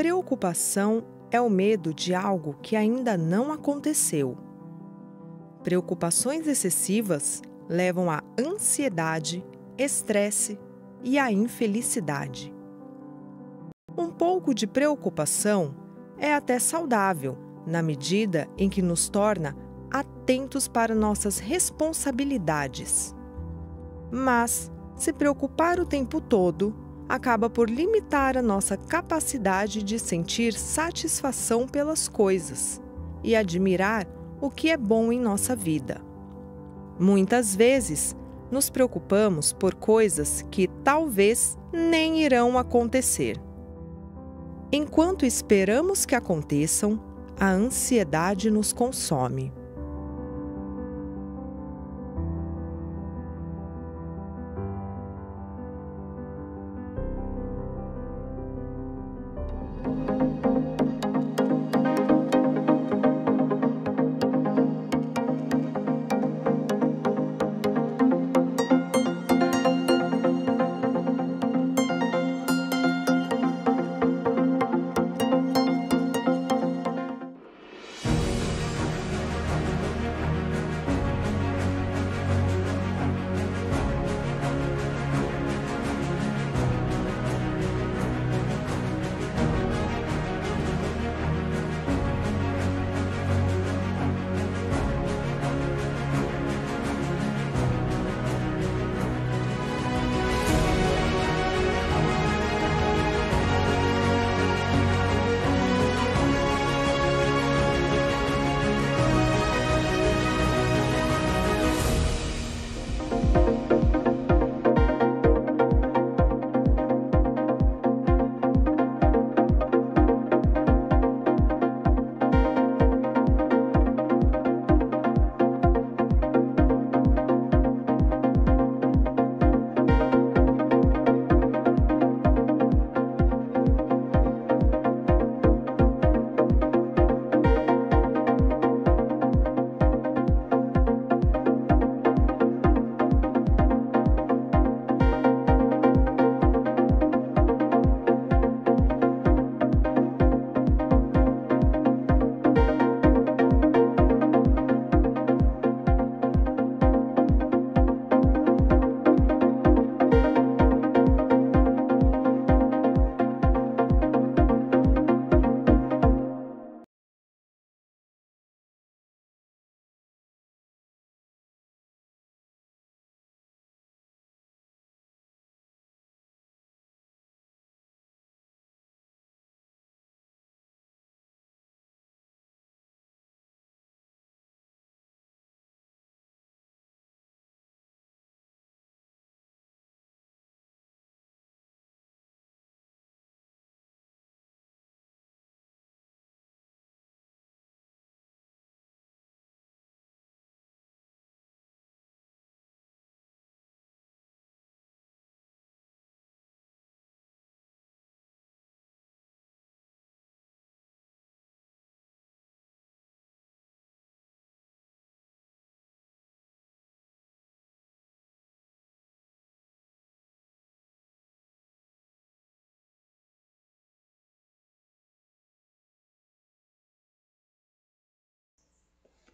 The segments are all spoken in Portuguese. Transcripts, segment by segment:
preocupação é o medo de algo que ainda não aconteceu. Preocupações excessivas levam à ansiedade, estresse e à infelicidade. Um pouco de preocupação é até saudável, na medida em que nos torna atentos para nossas responsabilidades. Mas, se preocupar o tempo todo, acaba por limitar a nossa capacidade de sentir satisfação pelas coisas e admirar o que é bom em nossa vida. Muitas vezes, nos preocupamos por coisas que talvez nem irão acontecer. Enquanto esperamos que aconteçam, a ansiedade nos consome.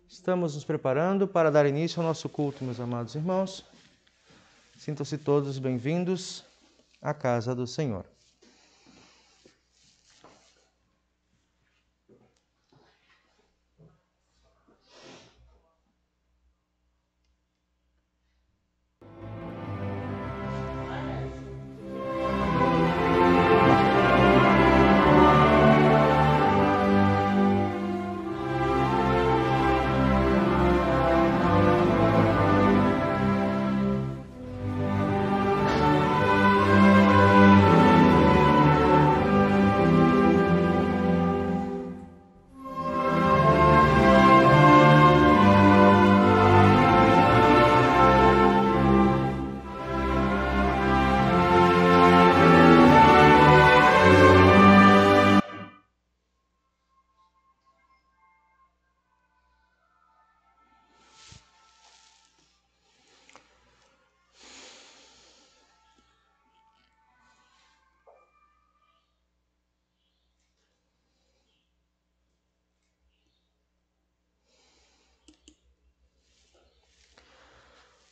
Estamos nos preparando para dar início ao nosso culto, meus amados irmãos. Sintam-se todos bem-vindos à casa do Senhor.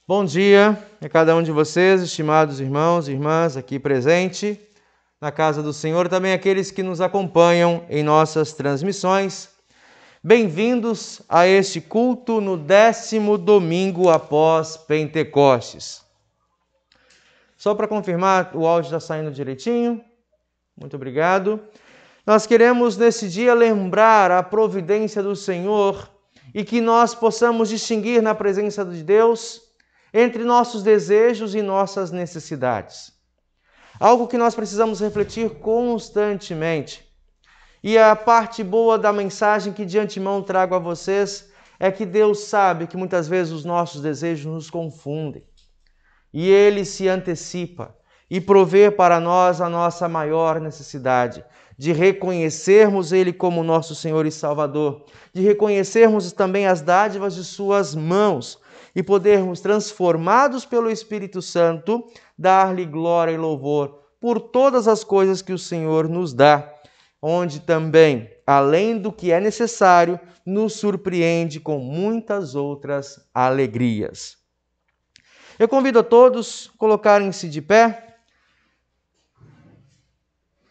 Bom dia a cada um de vocês, estimados irmãos e irmãs aqui presentes na casa do Senhor, também aqueles que nos acompanham em nossas transmissões. Bem-vindos a este culto no 10º domingo após Pentecostes. Só para confirmar, o áudio está saindo direitinho? Muito obrigado. Nós queremos nesse dia lembrar a providência do Senhor e que nós possamos distinguir na presença de Deus entre nossos desejos e nossas necessidades. Algo que nós precisamos refletir constantemente. E a parte boa da mensagem que de antemão trago a vocês é que Deus sabe que muitas vezes os nossos desejos nos confundem. E Ele se antecipa e provê para nós a nossa maior necessidade de reconhecermos Ele como nosso Senhor e Salvador, de reconhecermos também as dádivas de Suas mãos e podermos, transformados pelo Espírito Santo, dar-lhe glória e louvor por todas as coisas que o Senhor nos dá, onde também, além do que é necessário, nos surpreende com muitas outras alegrias. Eu convido a todos a colocarem-se de pé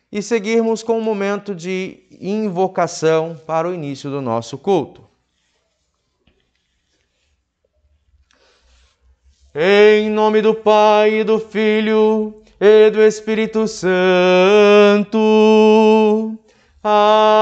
e seguirmos com um momento de invocação para o início do nosso culto. Em nome do Pai, do Filho e do Espírito Santo. Amém.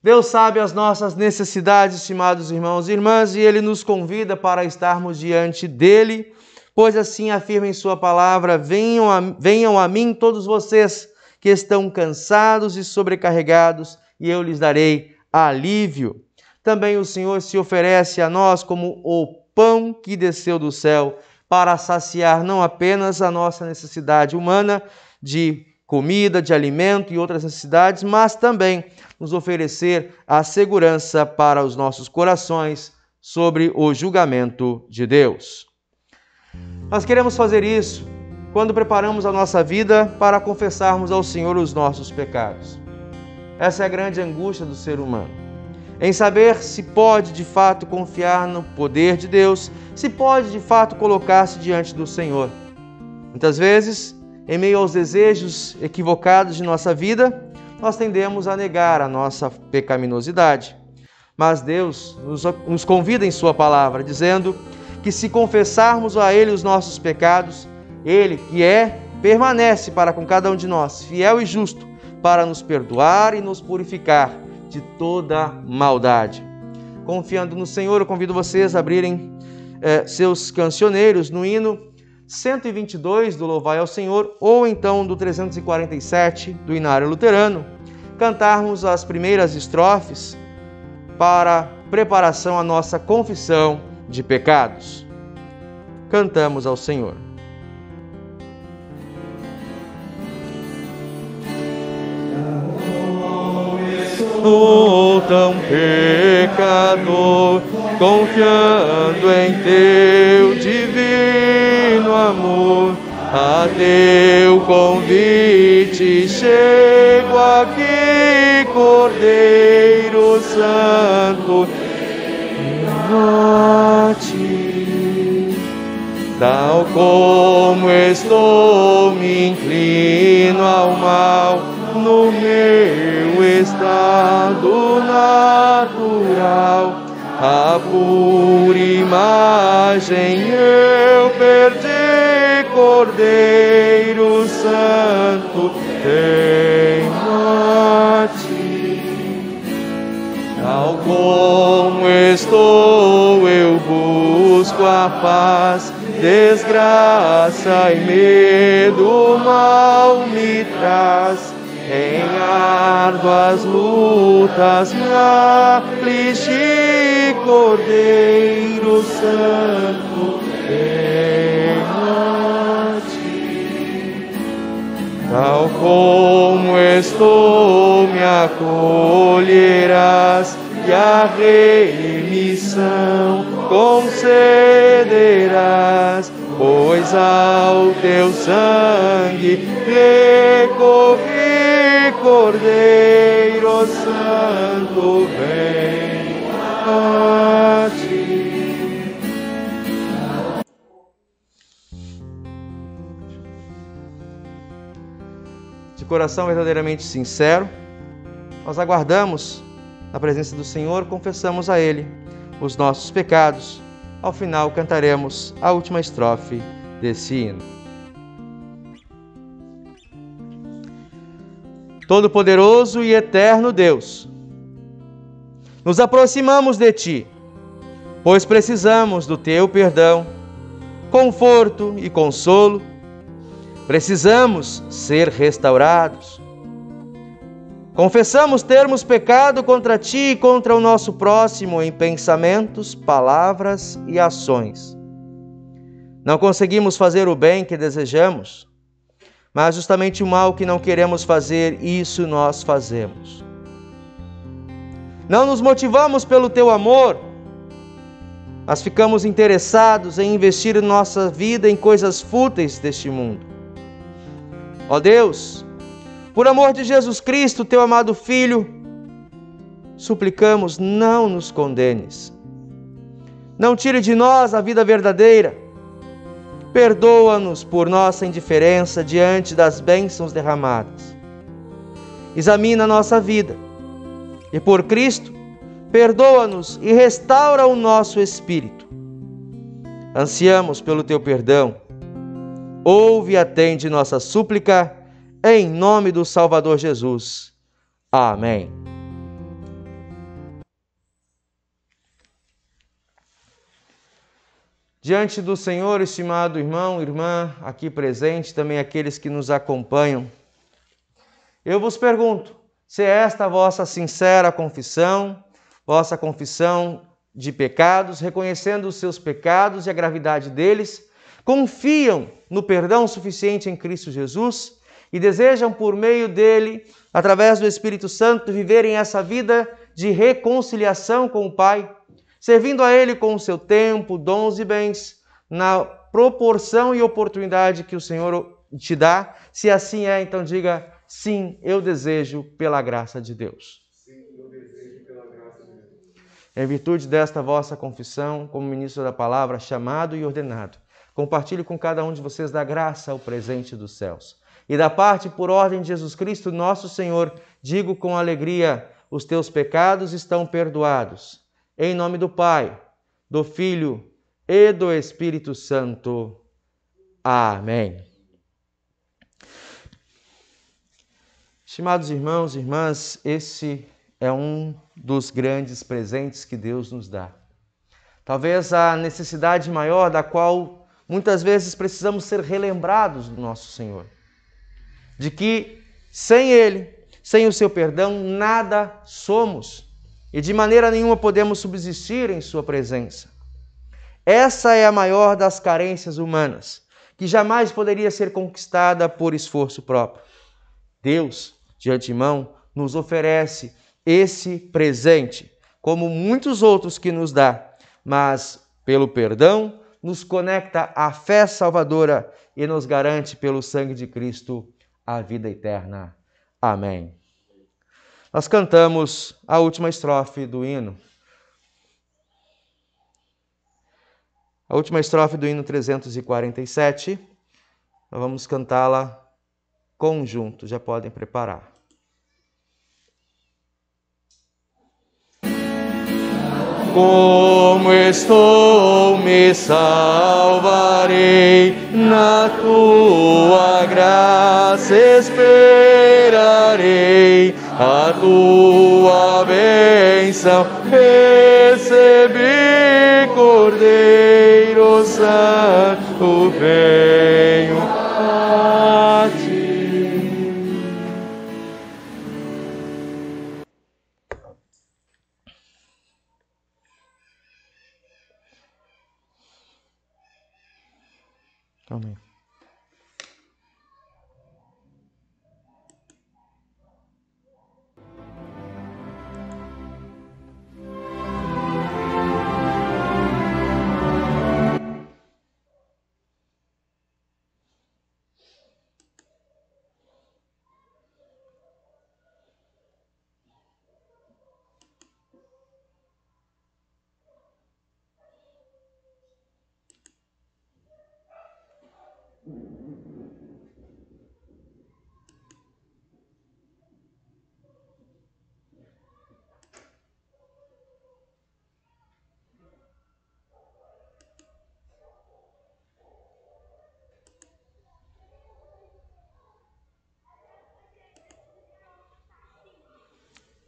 Deus sabe as nossas necessidades, estimados irmãos e irmãs, e Ele nos convida para estarmos diante dEle, pois assim afirma em Sua palavra: venham a mim todos vocês que estão cansados e sobrecarregados, e eu lhes darei alívio. Também o Senhor se oferece a nós como o pão que desceu do céu para saciar não apenas a nossa necessidade humana de comida, de alimento e outras necessidades, mas também nos oferecer a segurança para os nossos corações sobre o julgamento de Deus. Nós queremos fazer isso quando preparamos a nossa vida para confessarmos ao Senhor os nossos pecados. Essa é a grande angústia do ser humano, em saber se pode de fato confiar no poder de Deus, se pode de fato colocar-se diante do Senhor. Muitas vezes, em meio aos desejos equivocados de nossa vida, nós tendemos a negar a nossa pecaminosidade. Mas Deus nos convida em Sua palavra, dizendo que se confessarmos a Ele os nossos pecados, Ele, que permanece para com cada um de nós, fiel e justo, para nos perdoar e nos purificar de toda maldade. Confiando no Senhor, eu convido vocês a abrirem seus cancioneiros no hino 122 do Louvai ao Senhor, ou então do 347 do Inário Luterano, cantarmos as primeiras estrofes para preparação à nossa confissão de pecados. Cantamos ao Senhor. Sou tão pecador, confiando em Teu divino amor, a Teu convite chego aqui, Cordeiro Santo, a Ti. Tal como estou, me inclino ao mal, no meu estado natural, a pura imagem eu perdi, Cordeiro Santo, tenho a Ti. Tal como estou, eu busco a paz, desgraça e medo mal me traz. Em árduas lutas me afligi, Cordeiro Santo, venho a Ti. Tal como estou, me acolherás e a remissão concederás, pois ao Teu sangue recorri, Cordeiro Santo vem a ti. De coração verdadeiramente sincero, nós aguardamos na presença do Senhor, confessamos a Ele os nossos pecados. Ao final cantaremos a última estrofe desse hino. Todo-Poderoso e eterno Deus, nos aproximamos de Ti, pois precisamos do Teu perdão, conforto e consolo. Precisamos ser restaurados. Confessamos termos pecado contra Ti e contra o nosso próximo em pensamentos, palavras e ações. Não conseguimos fazer o bem que desejamos, mas justamente o mal que não queremos fazer, isso nós fazemos. Não nos motivamos pelo Teu amor, mas ficamos interessados em investir nossa vida em coisas fúteis deste mundo. Ó Deus, por amor de Jesus Cristo, Teu amado Filho, suplicamos, não nos condenes. Não tire de nós a vida verdadeira. Perdoa-nos por nossa indiferença diante das bênçãos derramadas. Examina nossa vida e, por Cristo, perdoa-nos e restaura o nosso espírito. Ansiamos pelo Teu perdão. Ouve e atende nossa súplica, em nome do Salvador Jesus. Amém. Diante do Senhor, estimado irmão, irmã, aqui presente, também aqueles que nos acompanham, eu vos pergunto, se é esta a vossa sincera confissão, vossa confissão de pecados, reconhecendo os seus pecados e a gravidade deles, confiam no perdão suficiente em Cristo Jesus e desejam, por meio dele, através do Espírito Santo, viverem essa vida de reconciliação com o Pai, servindo a Ele com o seu tempo, dons e bens, na proporção e oportunidade que o Senhor te dá. Se assim é, então diga, sim, eu desejo pela graça de Deus. Sim, eu desejo pela graça de Deus. Em virtude desta vossa confissão, como ministro da palavra, chamado e ordenado, compartilhe com cada um de vocês da graça o presente dos céus. E da parte, por ordem de Jesus Cristo, nosso Senhor, digo com alegria, os teus pecados estão perdoados. Em nome do Pai, do Filho e do Espírito Santo. Amém. Estimados irmãos e irmãs, esse é um dos grandes presentes que Deus nos dá. Talvez a necessidade maior da qual muitas vezes precisamos ser relembrados do nosso Senhor. De que sem Ele, sem o seu perdão, nada somos. E de maneira nenhuma podemos subsistir em sua presença. Essa é a maior das carências humanas, que jamais poderia ser conquistada por esforço próprio. Deus, de antemão, nos oferece esse presente, como muitos outros que nos dá, mas pelo perdão nos conecta à fé salvadora e nos garante pelo sangue de Cristo a vida eterna. Amém. Nós cantamos a última estrofe do hino. A última estrofe do hino 347. Nós vamos cantá-la conjunto, já podem preparar. Como estou, me salvarei, na tua graça esperarei, a tua bênção recebi, Cordeiro Santo, venho a ti. Amém.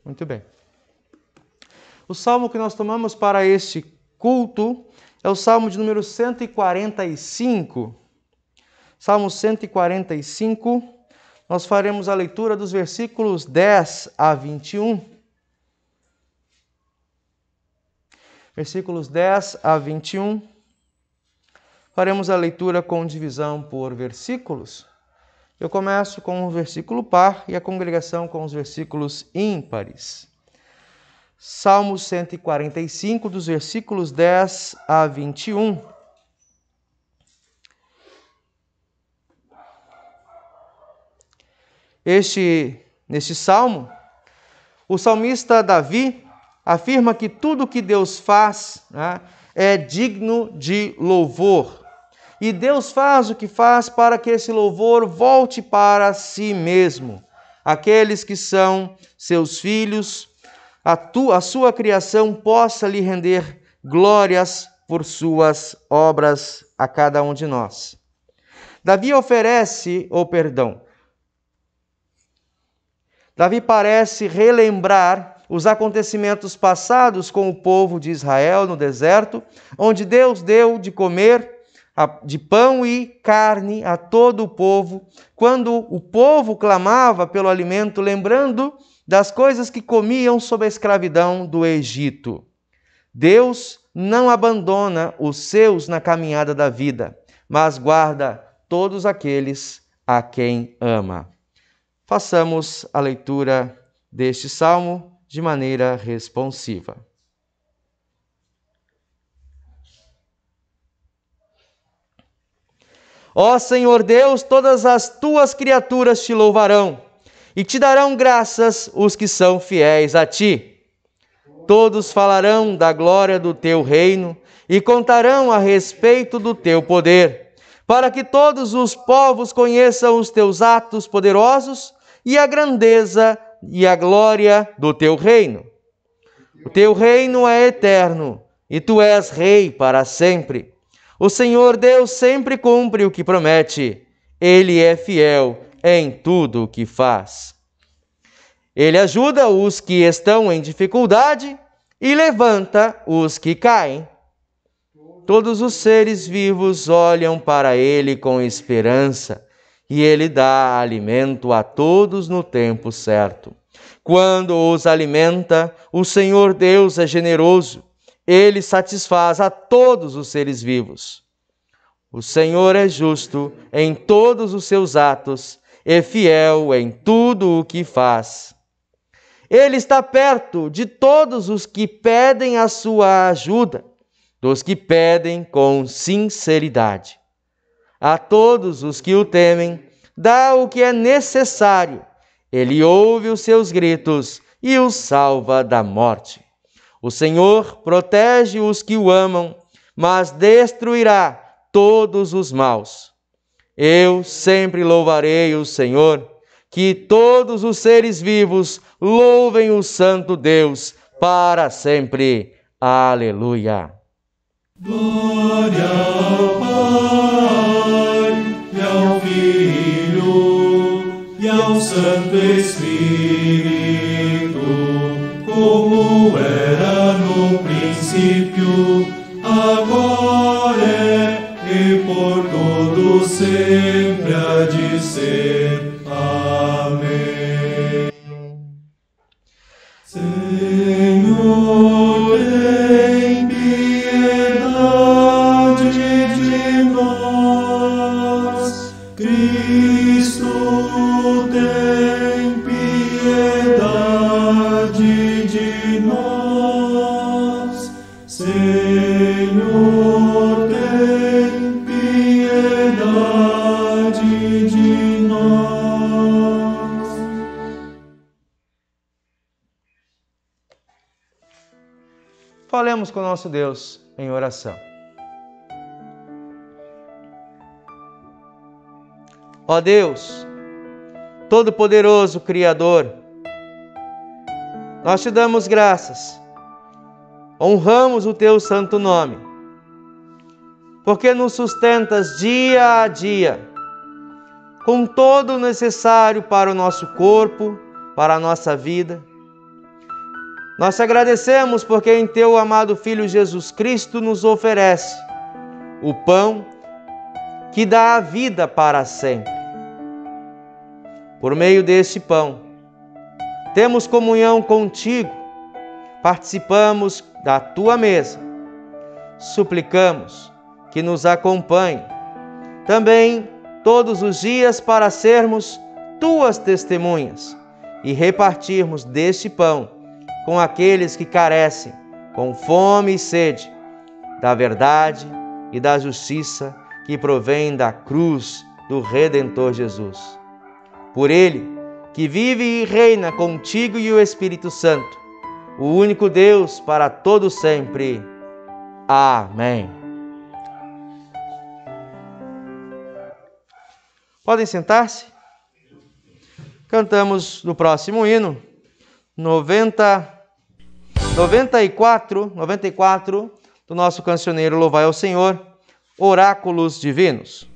Muito bem. O salmo que nós tomamos para este culto é o salmo de número 145. Salmo 145, nós faremos a leitura dos versículos 10 a 21. Versículos 10 a 21. Faremos a leitura com divisão por versículos. Eu começo com o versículo par e a congregação com os versículos ímpares. Salmo 145, dos versículos 10 a 21. Neste salmo, o salmista Davi afirma que tudo que Deus faz, né, é digno de louvor. E Deus faz o que faz para que esse louvor volte para si mesmo. Aqueles que são seus filhos, a sua criação possa lhe render glórias por suas obras a cada um de nós. Davi parece relembrar os acontecimentos passados com o povo de Israel no deserto, onde Deus deu de comer de pão e carne a todo o povo, quando o povo clamava pelo alimento, lembrando das coisas que comiam sob a escravidão do Egito. Deus não abandona os seus na caminhada da vida, mas guarda todos aqueles a quem ama. Façamos a leitura deste salmo de maneira responsiva. Ó Senhor Deus, todas as tuas criaturas te louvarão e te darão graças os que são fiéis a ti. Todos falarão da glória do teu reino e contarão a respeito do teu poder, para que todos os povos conheçam os teus atos poderosos e a grandeza e a glória do teu reino. O teu reino é eterno e tu és rei para sempre. O Senhor Deus sempre cumpre o que promete. Ele é fiel em tudo o que faz. Ele ajuda os que estão em dificuldade e levanta os que caem. Todos os seres vivos olham para ele com esperança e ele dá alimento a todos no tempo certo. Quando os alimenta, o Senhor Deus é generoso. Ele satisfaz a todos os seres vivos. O Senhor é justo em todos os seus atos e fiel em tudo o que faz. Ele está perto de todos os que pedem a sua ajuda, dos que pedem com sinceridade. A todos os que o temem, dá o que é necessário. Ele ouve os seus gritos e os salva da morte. O Senhor protege os que o amam, mas destruirá todos os maus. Eu sempre louvarei o Senhor, que todos os seres vivos louvem o Santo Deus para sempre. Aleluia. Glória ao Pai, e ao Filho, e ao Santo Espírito, como era no princípio, agora e por todo sempre há de ser. Amém. Senhor, tem piedade de nós. Cristo, tem piedade de nós. Senhor, tem piedade de nós. Falemos com o nosso Deus em oração. Ó Deus, Todo-Poderoso Criador, nós te damos graças, honramos o teu santo nome, porque nos sustentas dia a dia, com todo o necessário para o nosso corpo, para a nossa vida. Nós te agradecemos porque em teu amado Filho Jesus Cristo nos oferece o pão que dá a vida para sempre. Por meio deste pão, temos comunhão contigo, participamos da tua mesa, suplicamos que nos acompanhe também todos os dias para sermos tuas testemunhas e repartirmos deste pão com aqueles que carecem, com fome e sede, da verdade e da justiça que provém da cruz do Redentor Jesus. Por Ele, que vive e reina contigo e o Espírito Santo, o único Deus para todo sempre. Amém. Podem sentar-se? Cantamos no próximo hino, 94 do nosso cancioneiro Louvai ao Senhor, Oráculos Divinos.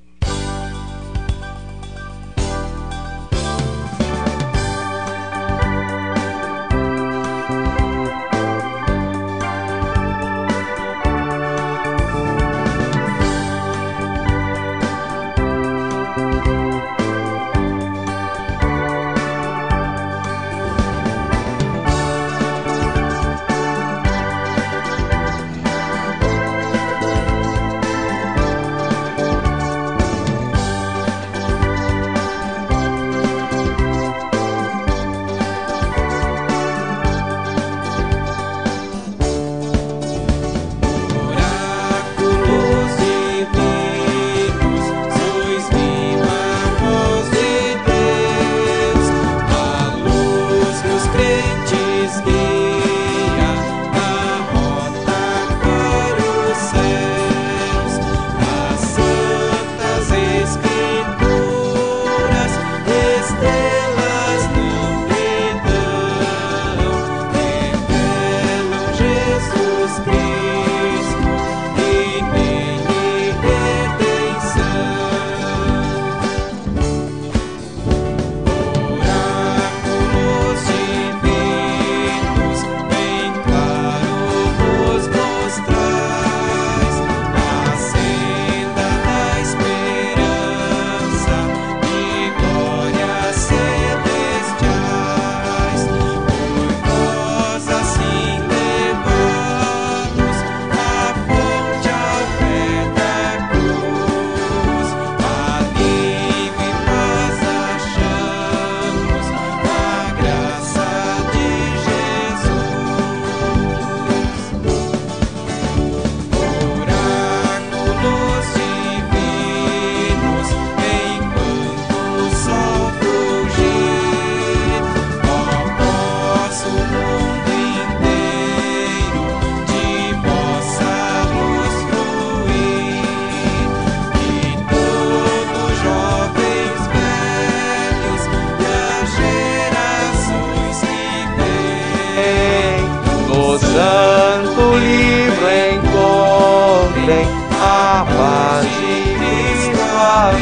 Santo livro encontrem a paz de Cristo. Amém.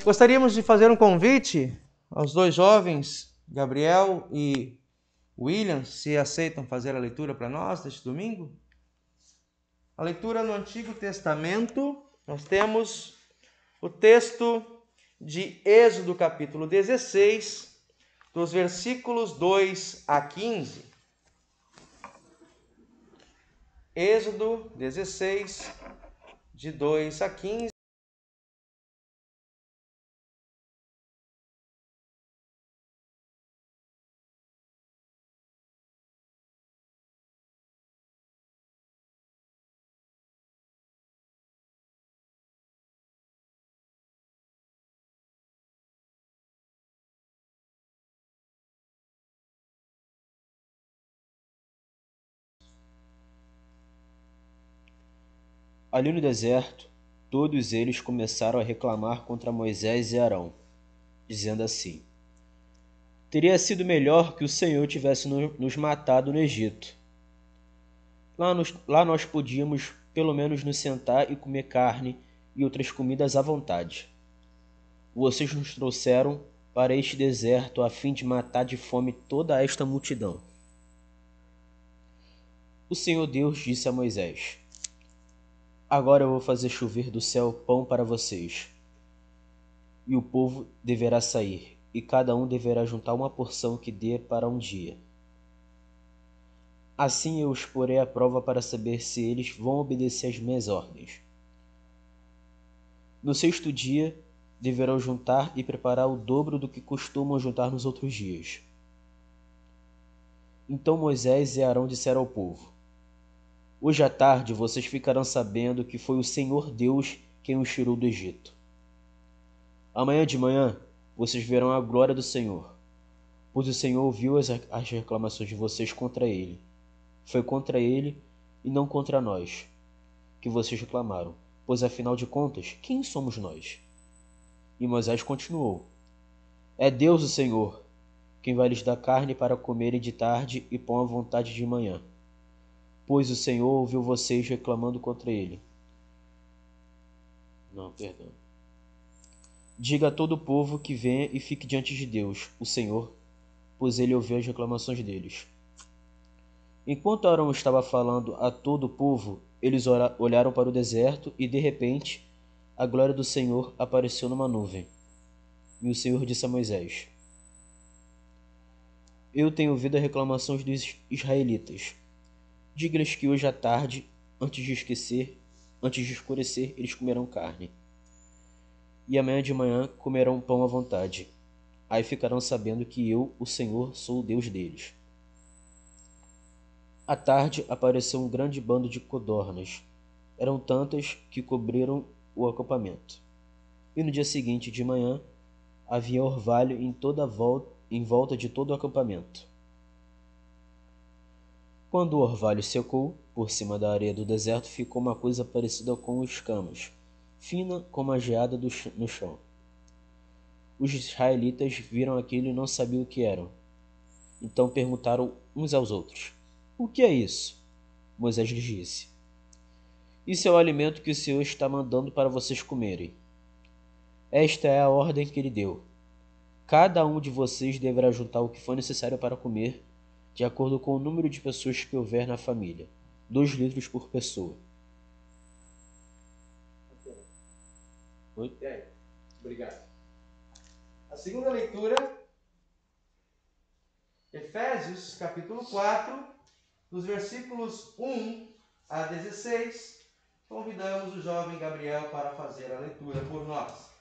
Gostaríamos de fazer um convite aos dois jovens, Gabriel e William, se aceitam fazer a leitura para nós deste domingo. A leitura no Antigo Testamento, nós temos o texto de Êxodo capítulo 16, dos versículos 2 a 15. Êxodo 16, de 2 a 15. Ali no deserto, todos eles começaram a reclamar contra Moisés e Arão, dizendo assim: teria sido melhor que o Senhor tivesse nos matado no Egito. Lá nós podíamos pelo menos nos sentar e comer carne e outras comidas à vontade. Vocês nos trouxeram para este deserto a fim de matar de fome toda esta multidão. O Senhor Deus disse a Moisés: Agora eu vou fazer chover do céu pão para vocês. E o povo deverá sair, e cada um deverá juntar uma porção que dê para um dia. Assim eu os porei à prova para saber se eles vão obedecer às minhas ordens. No sexto dia, deverão juntar e preparar o dobro do que costumam juntar nos outros dias. Então Moisés e Arão disseram ao povo: Hoje à tarde vocês ficarão sabendo que foi o Senhor Deus quem os tirou do Egito. Amanhã de manhã vocês verão a glória do Senhor, pois o Senhor ouviu as reclamações de vocês contra ele. Foi contra ele e não contra nós que vocês reclamaram, pois afinal de contas, quem somos nós? E Moisés continuou: É Deus o Senhor, quem vai lhes dar carne para comerem de tarde e pão à vontade de manhã, pois o Senhor ouviu vocês reclamando contra ele. Diga a todo o povo que venha e fique diante de Deus, o Senhor, pois ele ouviu as reclamações deles. Enquanto Arão estava falando a todo o povo, eles olharam para o deserto e, de repente, a glória do Senhor apareceu numa nuvem. E o Senhor disse a Moisés: Eu tenho ouvido as reclamações dos israelitas. Diga-lhes que hoje à tarde, antes de escurecer, eles comerão carne. E amanhã de manhã comerão pão à vontade. Aí ficarão sabendo que eu, o Senhor, sou o Deus deles. À tarde apareceu um grande bando de codornas. Eram tantas que cobriram o acampamento. E no dia seguinte de manhã havia orvalho em volta de todo o acampamento. Quando o orvalho secou, por cima da areia do deserto ficou uma coisa parecida com escamas, fina como a geada no chão. Os israelitas viram aquilo e não sabiam o que eram. Então perguntaram uns aos outros: O que é isso? Moisés lhes disse: Isso é o alimento que o Senhor está mandando para vocês comerem. Esta é a ordem que ele deu. Cada um de vocês deverá juntar o que for necessário para comer, de acordo com o número de pessoas que houver na família, 2 litros por pessoa. Obrigado. A segunda leitura, Efésios, capítulo 4, dos versículos 1 a 16. Convidamos o jovem Gabriel para fazer a leitura por nós.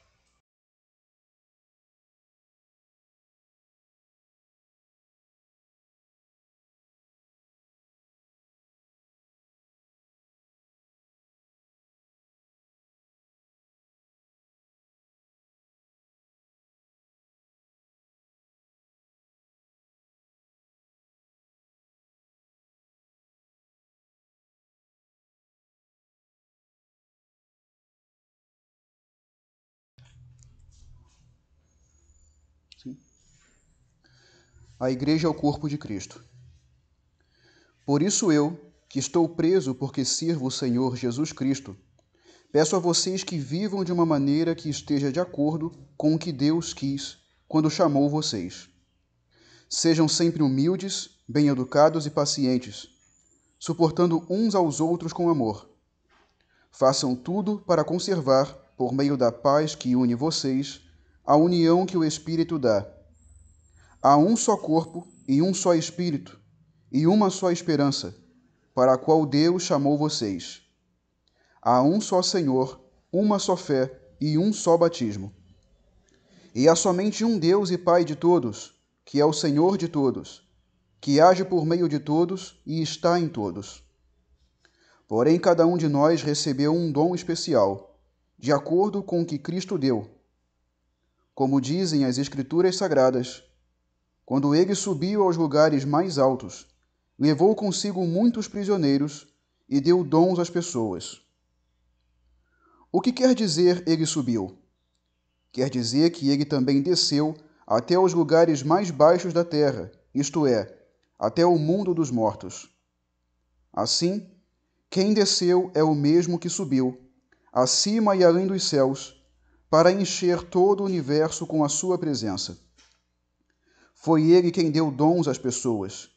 A Igreja é o corpo de Cristo. Por isso eu, que estou preso porque sirvo o Senhor Jesus Cristo, peço a vocês que vivam de uma maneira que esteja de acordo com o que Deus quis quando chamou vocês. Sejam sempre humildes, bem-educados e pacientes, suportando uns aos outros com amor. Façam tudo para conservar, por meio da paz que une vocês, a união que o Espírito dá. Há um só corpo e um só Espírito, e uma só esperança, para a qual Deus chamou vocês. Há um só Senhor, uma só fé e um só batismo. E há somente um Deus e Pai de todos, que é o Senhor de todos, que age por meio de todos e está em todos. Porém, cada um de nós recebeu um dom especial, de acordo com o que Cristo deu. Como dizem as Escrituras Sagradas, quando ele subiu aos lugares mais altos, levou consigo muitos prisioneiros e deu dons às pessoas. O que quer dizer ele subiu? Quer dizer que ele também desceu até os lugares mais baixos da terra, isto é, até o mundo dos mortos. Assim, quem desceu é o mesmo que subiu, acima e além dos céus, para encher todo o universo com a sua presença. Foi ele quem deu dons às pessoas.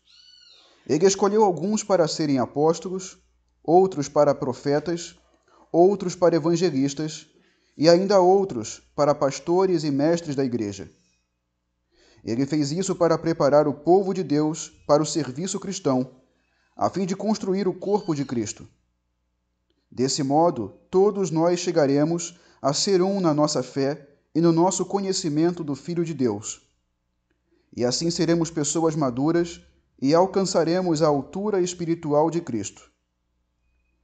Ele escolheu alguns para serem apóstolos, outros para profetas, outros para evangelistas e ainda outros para pastores e mestres da igreja. Ele fez isso para preparar o povo de Deus para o serviço cristão, a fim de construir o corpo de Cristo. Desse modo, todos nós chegaremos a ser um na nossa fé e no nosso conhecimento do Filho de Deus. E assim seremos pessoas maduras e alcançaremos a altura espiritual de Cristo.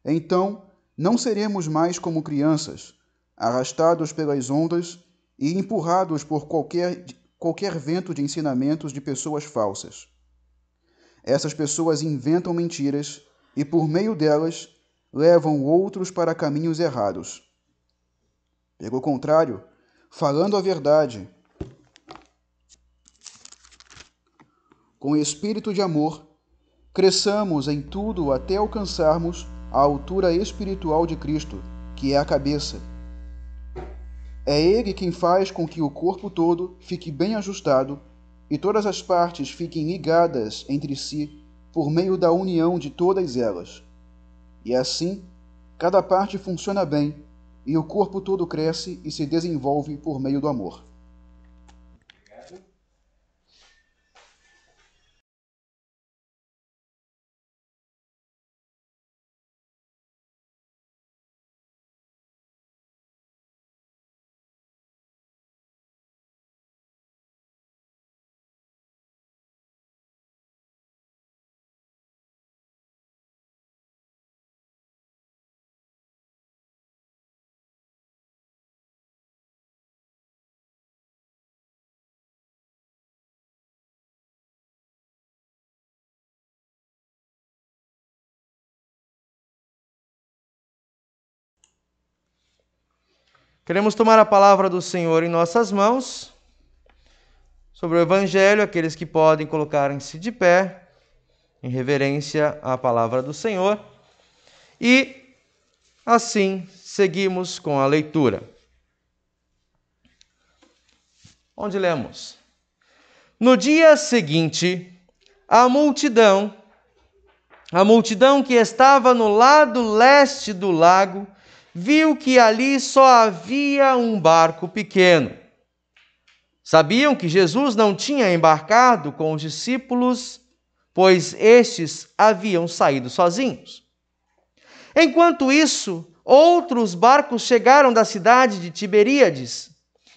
Então, não seremos mais como crianças, arrastados pelas ondas e empurrados por qualquer vento de ensinamentos de pessoas falsas. Essas pessoas inventam mentiras e, por meio delas, levam outros para caminhos errados. Pelo contrário, falando a verdade, com espírito de amor, cresçamos em tudo até alcançarmos a altura espiritual de Cristo, que é a cabeça. É Ele quem faz com que o corpo todo fique bem ajustado e todas as partes fiquem ligadas entre si por meio da união de todas elas. E assim, cada parte funciona bem e o corpo todo cresce e se desenvolve por meio do amor. Queremos tomar a palavra do Senhor em nossas mãos, sobre o Evangelho, aqueles que podem colocarem-se de pé, em reverência à palavra do Senhor, e assim seguimos com a leitura. Onde lemos? No dia seguinte, a multidão que estava no lado leste do lago, viu que ali só havia um barco pequeno. Sabiam que Jesus não tinha embarcado com os discípulos, pois estes haviam saído sozinhos. Enquanto isso, outros barcos chegaram da cidade de Tiberíades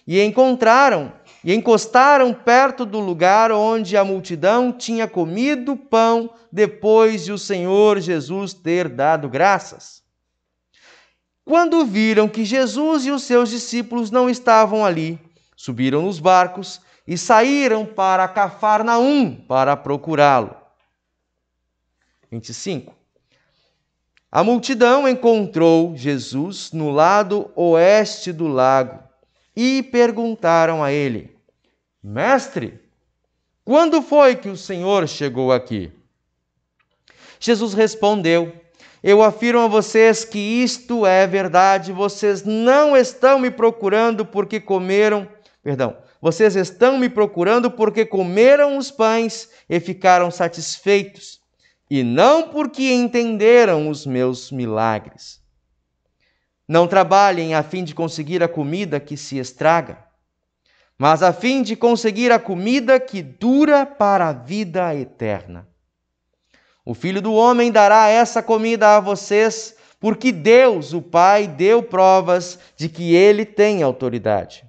e encostaram perto do lugar onde a multidão tinha comido pão depois de o Senhor Jesus ter dado graças. Quando viram que Jesus e os seus discípulos não estavam ali, subiram nos barcos e saíram para Cafarnaum para procurá-lo. 25. A multidão encontrou Jesus no lado oeste do lago e perguntaram a ele: Mestre, quando foi que o Senhor chegou aqui? Jesus respondeu: Eu afirmo a vocês que isto é verdade. Vocês estão me procurando porque comeram os pães e ficaram satisfeitos, e não porque entenderam os meus milagres. Não trabalhem a fim de conseguir a comida que se estraga, mas a fim de conseguir a comida que dura para a vida eterna. O Filho do Homem dará essa comida a vocês, porque Deus, o Pai, deu provas de que Ele tem autoridade.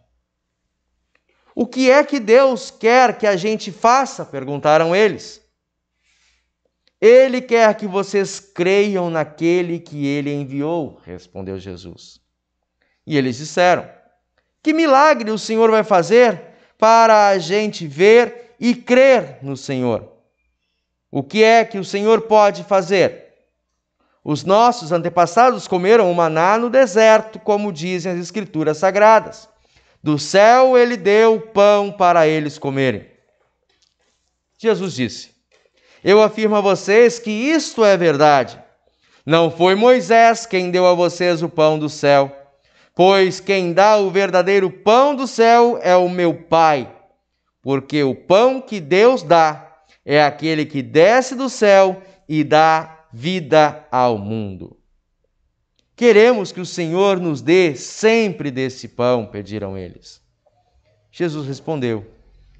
O que é que Deus quer que a gente faça? Perguntaram eles. Ele quer que vocês creiam naquele que Ele enviou, respondeu Jesus. E eles disseram: Que milagre o Senhor vai fazer para a gente ver e crer no Senhor? O que é que o Senhor pode fazer? Os nossos antepassados comeram o maná no deserto, como dizem as Escrituras Sagradas. Do céu Ele deu pão para eles comerem. Jesus disse: Eu afirmo a vocês que isto é verdade. Não foi Moisés quem deu a vocês o pão do céu. pois quem dá o verdadeiro pão do céu é o meu Pai, porque o pão que Deus dá é aquele que desce do céu e dá vida ao mundo. Queremos que o Senhor nos dê sempre desse pão, pediram eles. Jesus respondeu: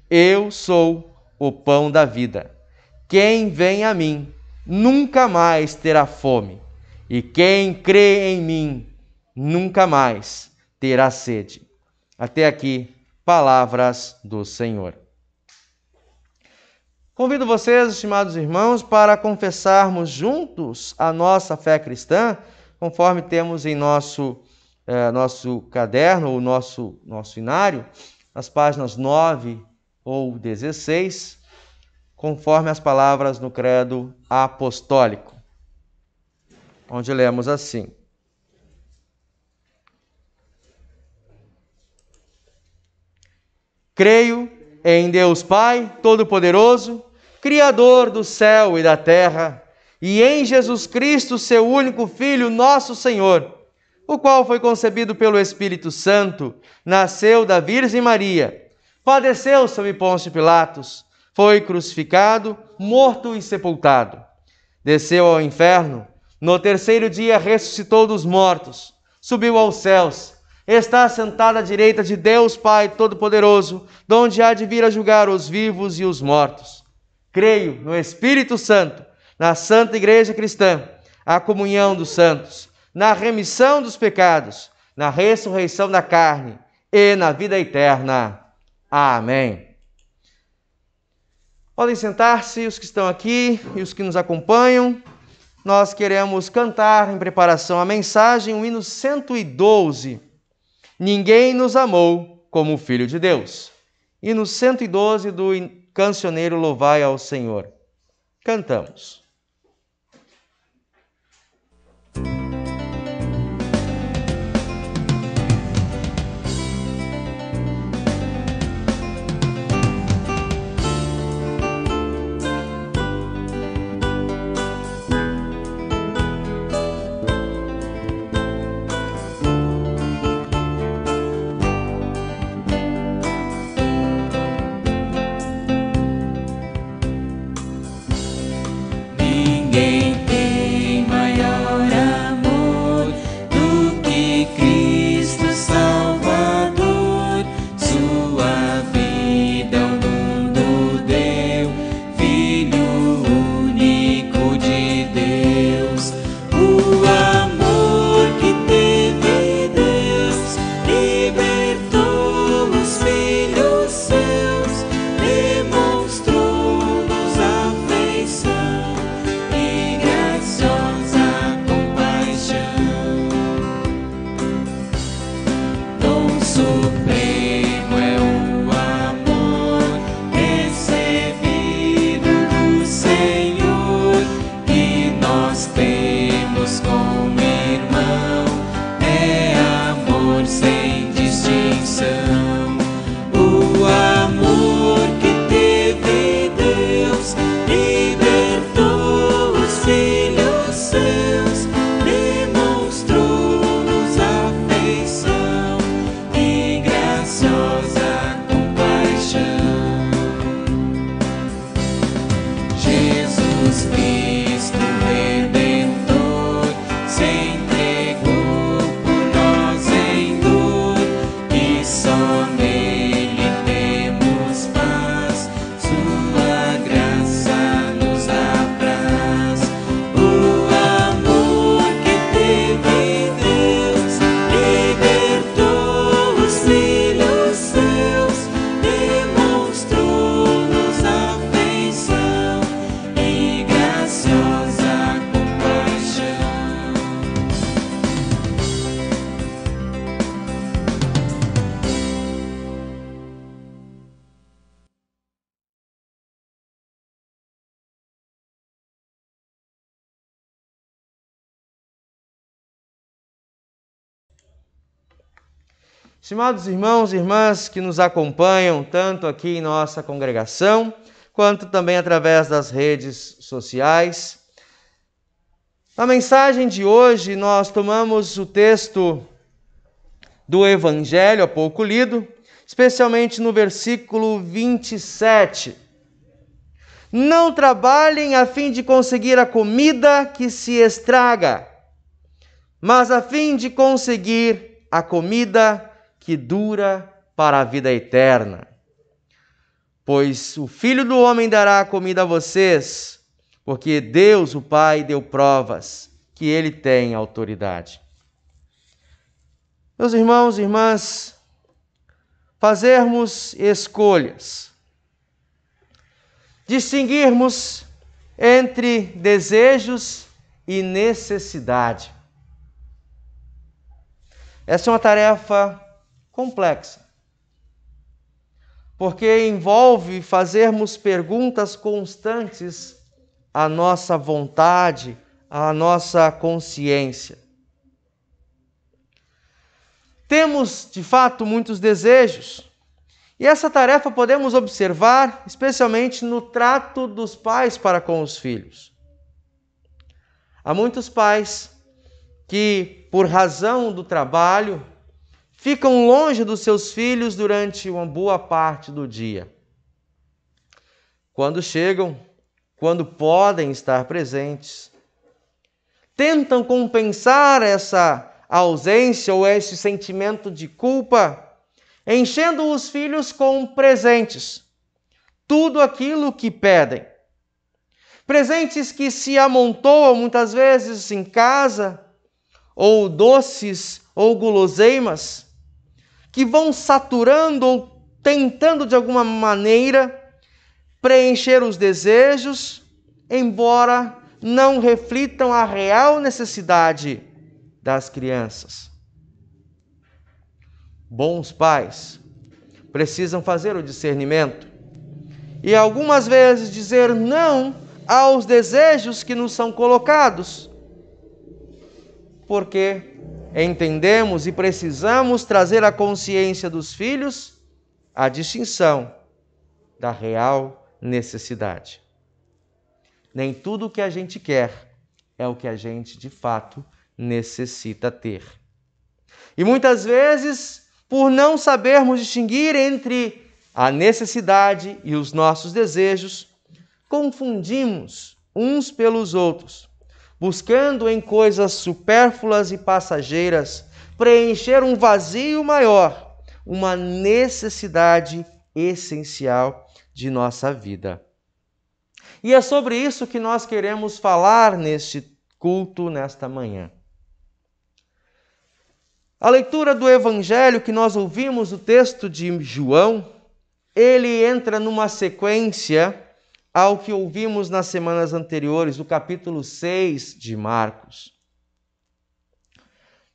eu sou o pão da vida. Quem vem a mim nunca mais terá fome, e quem crê em mim nunca mais terá sede. Até aqui, palavras do Senhor. Convido vocês, estimados irmãos, para confessarmos juntos a nossa fé cristã, conforme temos em nosso caderno, ou nosso inário, nas páginas 9 ou 16, conforme as palavras no credo apostólico, onde lemos assim: creio em Deus Pai Todo-Poderoso, Criador do céu e da terra, e em Jesus Cristo, seu único Filho, nosso Senhor, o qual foi concebido pelo Espírito Santo, nasceu da Virgem Maria, padeceu sob Pôncio Pilatos, foi crucificado, morto e sepultado. Desceu ao inferno, no terceiro dia ressuscitou dos mortos, subiu aos céus, está sentado à direita de Deus Pai Todo-Poderoso, donde há de vir a julgar os vivos e os mortos. Creio no Espírito Santo, na Santa Igreja Cristã, a comunhão dos santos, na remissão dos pecados, na ressurreição da carne e na vida eterna. Amém. Podem sentar-se os que estão aqui e os que nos acompanham. Nós queremos cantar em preparação à mensagem o hino 112. Ninguém nos amou como o Filho de Deus. Hino 112 do cancioneiro Louvai ao Senhor. Cantamos. Estimados irmãos e irmãs que nos acompanham, tanto aqui em nossa congregação, quanto também através das redes sociais. Na mensagem de hoje, nós tomamos o texto do Evangelho, há pouco lido, especialmente no versículo 27. Não trabalhem a fim de conseguir a comida que se estraga, mas a fim de conseguir a comida que dura para a vida eterna. Pois o Filho do Homem dará a comida a vocês, porque Deus, o Pai, deu provas que Ele tem autoridade. Meus irmãos e irmãs, fazermos escolhas, distinguirmos entre desejos e necessidade. Essa é uma tarefa complexa, porque envolve fazermos perguntas constantes à nossa vontade, à nossa consciência. Temos, de fato, muitos desejos, e essa tarefa podemos observar especialmente no trato dos pais para com os filhos. Há muitos pais que, por razão do trabalho, ficam longe dos seus filhos durante uma boa parte do dia. Quando chegam, quando podem estar presentes, tentam compensar essa ausência ou esse sentimento de culpa, enchendo os filhos com presentes, tudo aquilo que pedem. Presentes que se amontoam muitas vezes em casa, ou doces ou guloseimas, que vão saturando ou tentando de alguma maneira preencher os desejos, embora não reflitam a real necessidade das crianças. Bons pais precisam fazer o discernimento e algumas vezes dizer não aos desejos que nos são colocados, porque entendemos e precisamos trazer à consciência dos filhos a distinção da real necessidade. Nem tudo o que a gente quer é o que a gente de fato necessita ter. E muitas vezes, por não sabermos distinguir entre a necessidade e os nossos desejos, confundimos uns pelos outros, buscando em coisas supérfluas e passageiras preencher um vazio maior, uma necessidade essencial de nossa vida. E é sobre isso que nós queremos falar neste culto, nesta manhã. A leitura do Evangelho que nós ouvimos, o texto de João, ele entra numa sequência ao que ouvimos nas semanas anteriores, do capítulo 6 de Marcos.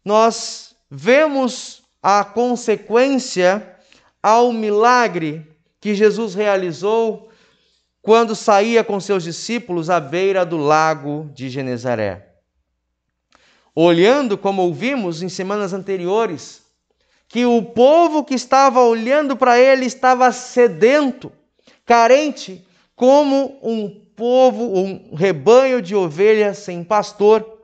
Nós vemos a consequência ao milagre que Jesus realizou quando saía com seus discípulos à beira do lago de Genezaré. Olhando, como ouvimos em semanas anteriores, que o povo que estava olhando para ele estava sedento, carente, como um povo, um rebanho de ovelhas sem pastor.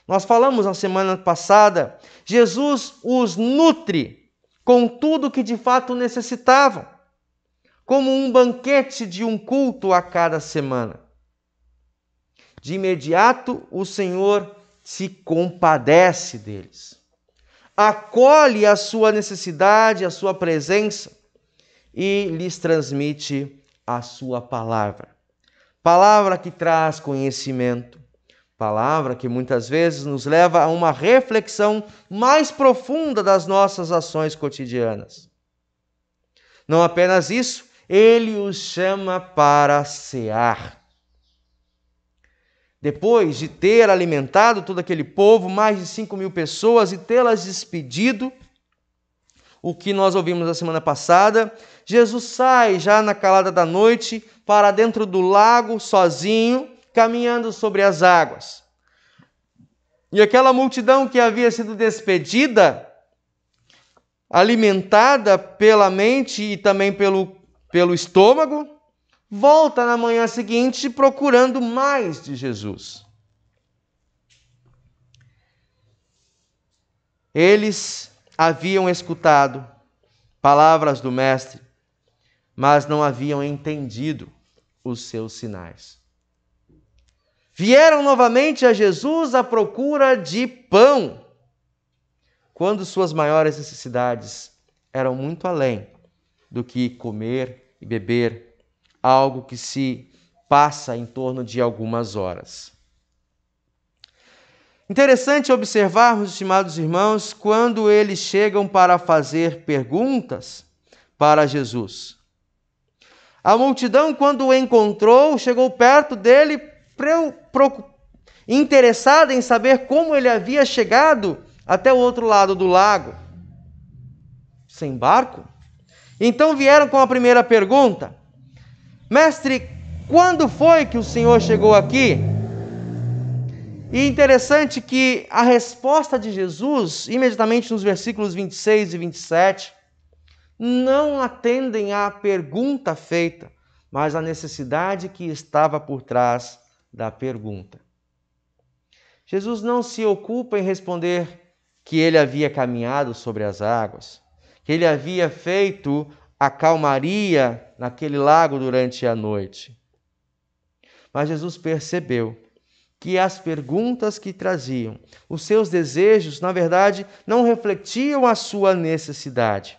Nós falamos na semana passada, Jesus os nutre com tudo que de fato necessitavam, como um banquete de um culto a cada semana. De imediato, o Senhor se compadece deles, acolhe a sua necessidade, a sua presença e lhes transmite a sua palavra. Palavra que traz conhecimento, palavra que muitas vezes nos leva a uma reflexão mais profunda das nossas ações cotidianas. Não apenas isso, ele os chama para cear. Depois de ter alimentado todo aquele povo, mais de 5.000 pessoas, e tê-las despedido, o que nós ouvimos na semana passada, Jesus sai já na calada da noite para dentro do lago, sozinho, caminhando sobre as águas. E aquela multidão que havia sido despedida, alimentada pela mente e também pelo estômago, volta na manhã seguinte procurando mais de Jesus. Eles haviam escutado palavras do Mestre, mas não haviam entendido os seus sinais. Vieram novamente a Jesus à procura de pão, quando suas maiores necessidades eram muito além do que comer e beber, algo que se passa em torno de algumas horas. Interessante observarmos, estimados irmãos, quando eles chegam para fazer perguntas para Jesus. A multidão, quando o encontrou, chegou perto dele, interessada em saber como ele havia chegado até o outro lado do lago. Sem barco? Então vieram com a primeira pergunta: Mestre, quando foi que o Senhor chegou aqui? E interessante que a resposta de Jesus, imediatamente nos versículos 26 e 27, não atendem à pergunta feita, mas à necessidade que estava por trás da pergunta. Jesus não se ocupa em responder que ele havia caminhado sobre as águas, que ele havia feito a calmaria naquele lago durante a noite. Mas Jesus percebeu que as perguntas que traziam, os seus desejos, na verdade, não refletiam a sua necessidade.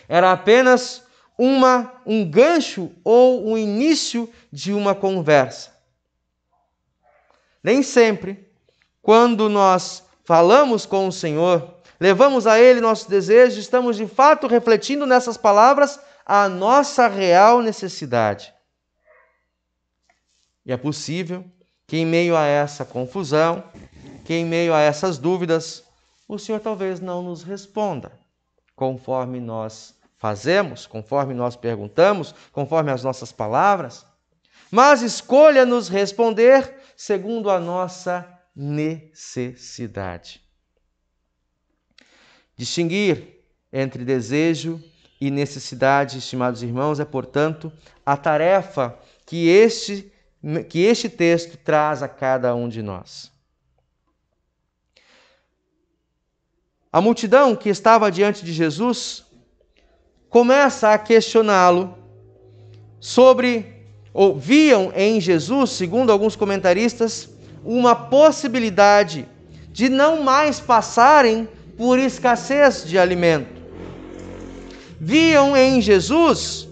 Era apenas um gancho ou o início de uma conversa. Nem sempre, quando nós falamos com o Senhor, levamos a Ele nossos desejos, estamos de fato refletindo nessas palavras a nossa real necessidade. E é possível que em meio a essa confusão, que em meio a essas dúvidas, o Senhor talvez não nos responda conforme nós fazemos, conforme nós perguntamos, conforme as nossas palavras, mas escolha nos responder segundo a nossa necessidade. Distinguir entre desejo e necessidade, estimados irmãos, é, portanto, a tarefa que este texto traz a cada um de nós. A multidão que estava diante de Jesus começa a questioná-lo ou viam em Jesus, segundo alguns comentaristas, uma possibilidade de não mais passarem por escassez de alimento. Viam em Jesus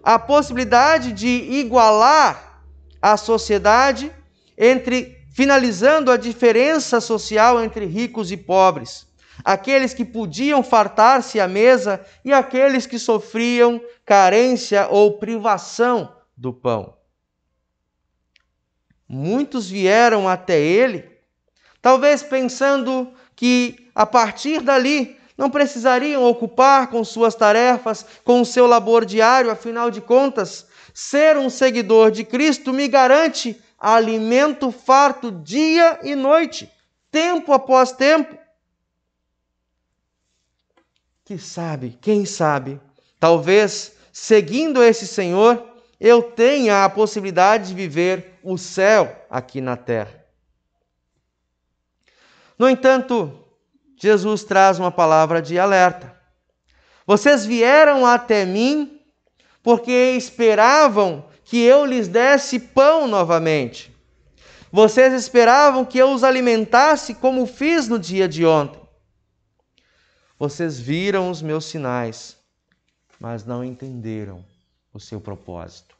a possibilidade de igualar a sociedade, finalizando a diferença social entre ricos e pobres, aqueles que podiam fartar-se à mesa e aqueles que sofriam carência ou privação do pão. Muitos vieram até ele, talvez pensando que a partir dali não precisariam ocupar com suas tarefas, com o seu labor diário, afinal de contas, ser um seguidor de Cristo me garante alimento farto dia e noite, tempo após tempo. Quem sabe, talvez seguindo esse Senhor, eu tenha a possibilidade de viver o céu aqui na terra. No entanto, Jesus traz uma palavra de alerta. Vocês vieram até mim porque esperavam que eu lhes desse pão novamente. Vocês esperavam que eu os alimentasse como fiz no dia de ontem. Vocês viram os meus sinais, mas não entenderam o seu propósito.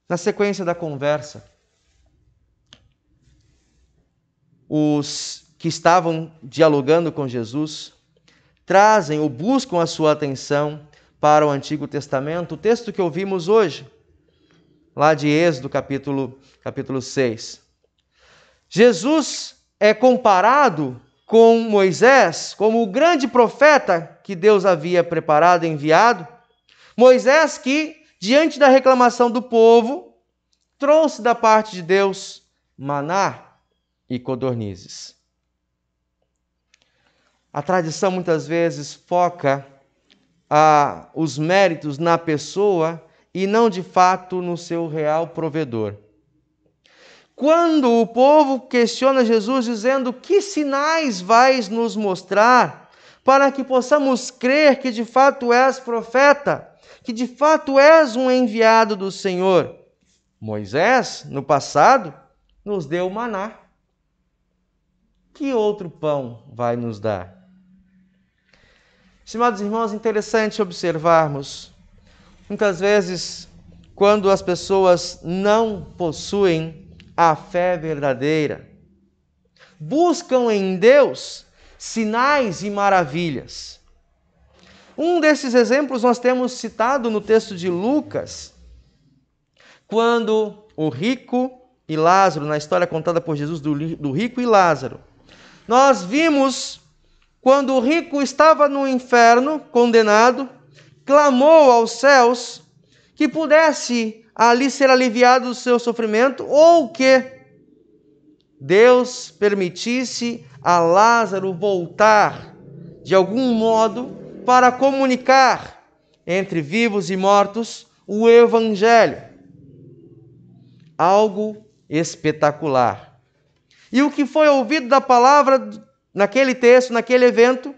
Na sequência da conversa, os que estavam dialogando com Jesus trazem ou buscam a sua atenção para o Antigo Testamento, o texto que ouvimos hoje, lá de Êxodo, capítulo 6. Jesus é comparado com Moisés como o grande profeta que Deus havia preparado e enviado. Moisés que, diante da reclamação do povo, trouxe da parte de Deus maná e codornizes. A tradição muitas vezes foca os méritos na pessoa e não de fato no seu real provedor. quando o povo questiona Jesus, dizendo: que sinais vais nos mostrar para que possamos crer que de fato és profeta, que de fato és um enviado do Senhor? Moisés, no passado, nos deu maná. Que outro pão vai nos dar? Estimados irmãos, interessante observarmos, muitas vezes, quando as pessoas não possuem a fé verdadeira, buscam em Deus sinais e maravilhas. Um desses exemplos nós temos citado no texto de Lucas, quando o rico e Lázaro, na história contada por Jesus do rico e Lázaro, nós vimos quando o rico estava no inferno, condenado, clamou aos céus que pudesse ali ser aliviado do seu sofrimento, ou que Deus permitisse a Lázaro voltar de algum modo para comunicar entre vivos e mortos o Evangelho. Algo espetacular. E o que foi ouvido da palavra naquele texto, naquele evento,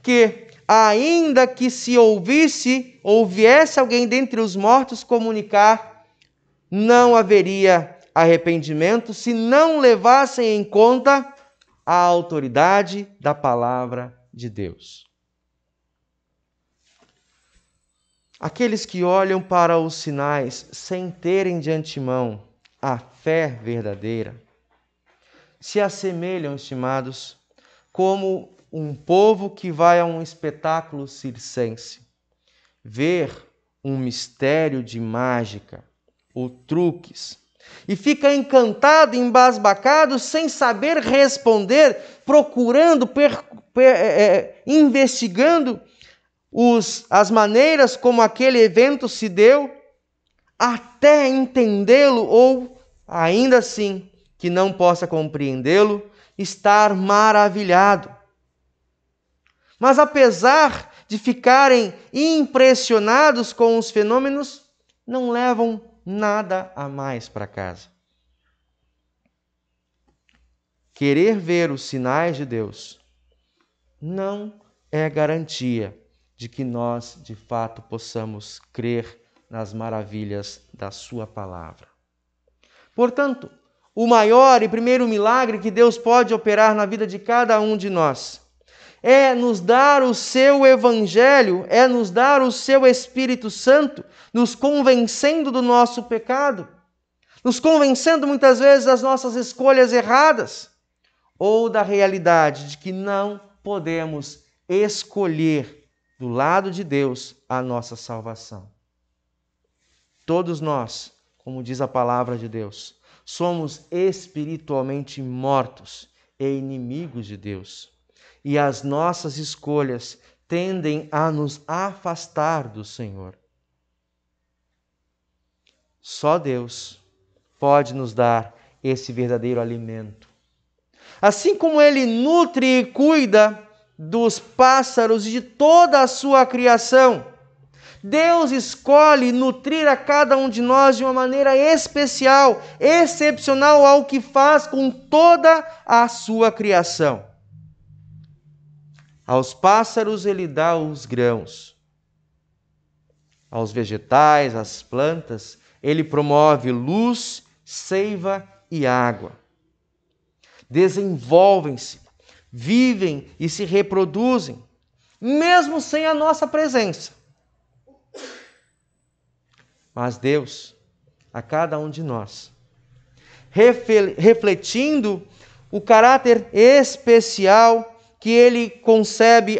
que ainda que se ouvisse ou viesse alguém dentre os mortos comunicar, não haveria arrependimento se não levassem em conta a autoridade da palavra de Deus. Aqueles que olham para os sinais sem terem de antemão a fé verdadeira, se assemelham, estimados, como um povo que vai a um espetáculo circense, ver um mistério de mágica ou truques, e fica encantado, embasbacado, sem saber responder, procurando, investigando as maneiras como aquele evento se deu, até entendê-lo, ou ainda assim, que não possa compreendê-lo, estar maravilhado. Mas apesar de ficarem impressionados com os fenômenos, não levam nada a mais para casa. Querer ver os sinais de Deus não é garantia de que nós, de fato, possamos crer nas maravilhas da sua palavra. Portanto, o maior e primeiro milagre que Deus pode operar na vida de cada um de nós é nos dar o seu Evangelho, é nos dar o seu Espírito Santo, nos convencendo do nosso pecado, nos convencendo muitas vezes das nossas escolhas erradas, ou da realidade de que não podemos escolher do lado de Deus a nossa salvação. Todos nós, como diz a palavra de Deus, somos espiritualmente mortos e inimigos de Deus. E as nossas escolhas tendem a nos afastar do Senhor. Só Deus pode nos dar esse verdadeiro alimento. Assim como Ele nutre e cuida dos pássaros e de toda a sua criação, Deus escolhe nutrir a cada um de nós de uma maneira especial, excepcional ao que faz com toda a sua criação. Aos pássaros Ele dá os grãos. Aos vegetais, às plantas, Ele promove luz, seiva e água. Desenvolvem-se, vivem e se reproduzem, mesmo sem a nossa presença. Mas Deus, a cada um de nós, refletindo o caráter especial que Ele concebe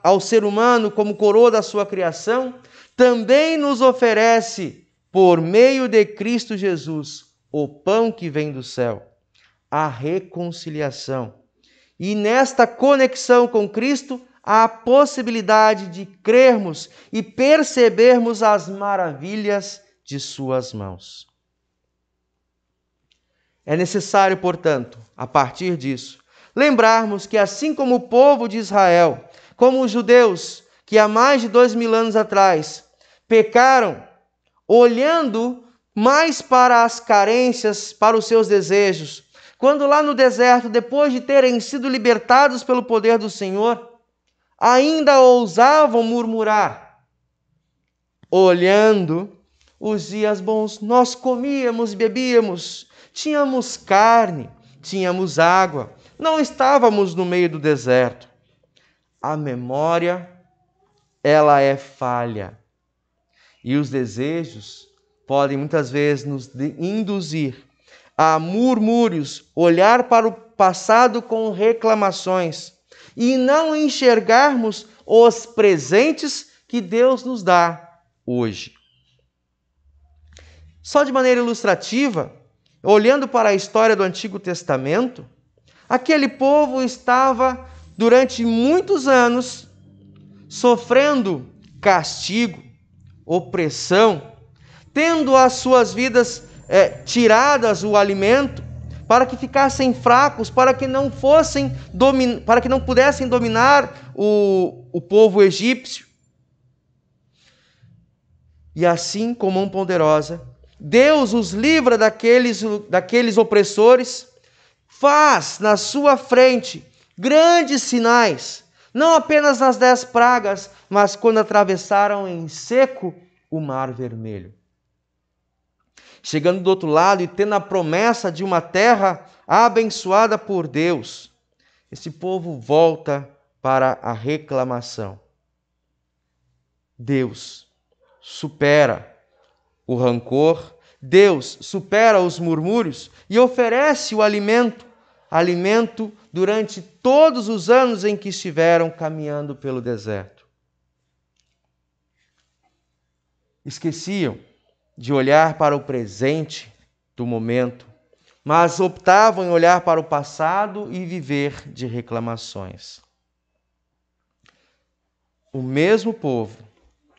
ao ser humano como coroa da sua criação, também nos oferece, por meio de Cristo Jesus, o pão que vem do céu, a reconciliação. E nesta conexão com Cristo, a possibilidade de crermos e percebermos as maravilhas de suas mãos. É necessário, portanto, a partir disso, lembrarmos que assim como o povo de Israel, como os judeus que há mais de 2000 anos atrás pecaram, olhando mais para as carências, para os seus desejos. Quando lá no deserto, depois de terem sido libertados pelo poder do Senhor, ainda ousavam murmurar, olhando os dias bons. Nós comíamos e bebíamos, tínhamos carne, tínhamos água, não estávamos no meio do deserto. A memória, ela é falha. E os desejos podem muitas vezes nos induzir a murmúrios, olhar para o passado com reclamações e não enxergarmos os presentes que Deus nos dá hoje. Só de maneira ilustrativa, olhando para a história do Antigo Testamento, aquele povo estava durante muitos anos sofrendo castigo, opressão, tendo as suas vidas tiradas o alimento, para que ficassem fracos, para que não pudessem dominar o povo egípcio. E assim, com mão poderosa, Deus os livra daqueles opressores, faz na sua frente grandes sinais, não apenas nas 10 pragas, mas quando atravessaram em seco o Mar Vermelho. Chegando do outro lado e tendo a promessa de uma terra abençoada por Deus, esse povo volta para a reclamação. Deus supera o rancor, Deus supera os murmúrios e oferece o alimento durante todos os anos em que estiveram caminhando pelo deserto. Esqueciam de olhar para o presente do momento, mas optavam em olhar para o passado e viver de reclamações. O mesmo povo,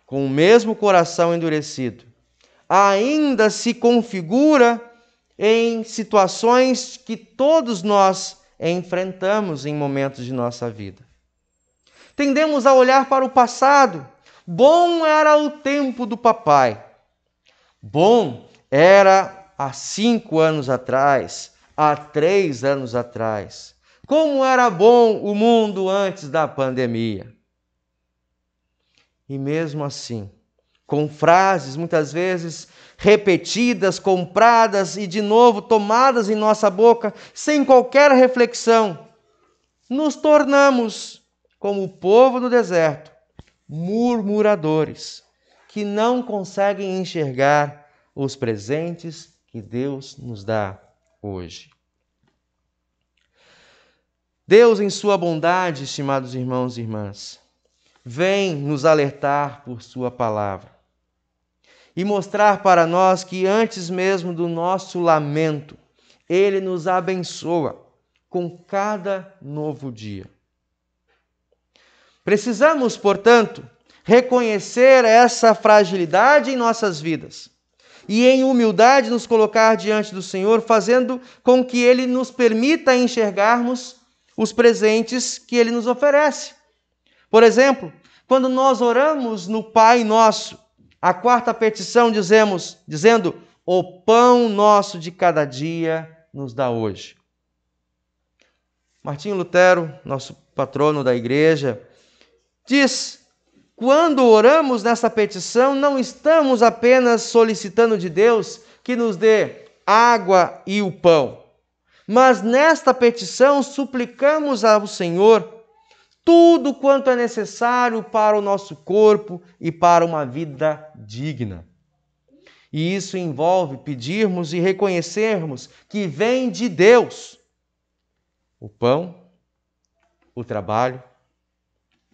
com o mesmo coração endurecido, ainda se configura em situações que todos nós enfrentamos em momentos de nossa vida. Tendemos a olhar para o passado. Bom era o tempo do papai. Bom era há 5 anos atrás, há 3 anos atrás. Como era bom o mundo antes da pandemia. E mesmo assim, com frases muitas vezes repetidas, compradas e de novo tomadas em nossa boca, sem qualquer reflexão, nos tornamos, como o povo do deserto, murmuradores, que não conseguem enxergar os presentes que Deus nos dá hoje. Deus, em sua bondade, estimados irmãos e irmãs, vem nos alertar por sua palavra e mostrar para nós que antes mesmo do nosso lamento, Ele nos abençoa com cada novo dia. Precisamos, portanto, reconhecer essa fragilidade em nossas vidas e em humildade nos colocar diante do Senhor, fazendo com que Ele nos permita enxergarmos os presentes que Ele nos oferece. Por exemplo, quando nós oramos no Pai Nosso, a 4ª petição dizendo: o pão nosso de cada dia nos dá hoje. Martinho Lutero, nosso patrono da igreja, diz: quando oramos nessa petição, não estamos apenas solicitando de Deus que nos dê água e o pão, mas nesta petição suplicamos ao Senhor tudo quanto é necessário para o nosso corpo e para uma vida digna. E isso envolve pedirmos e reconhecermos que vem de Deus o pão, o trabalho,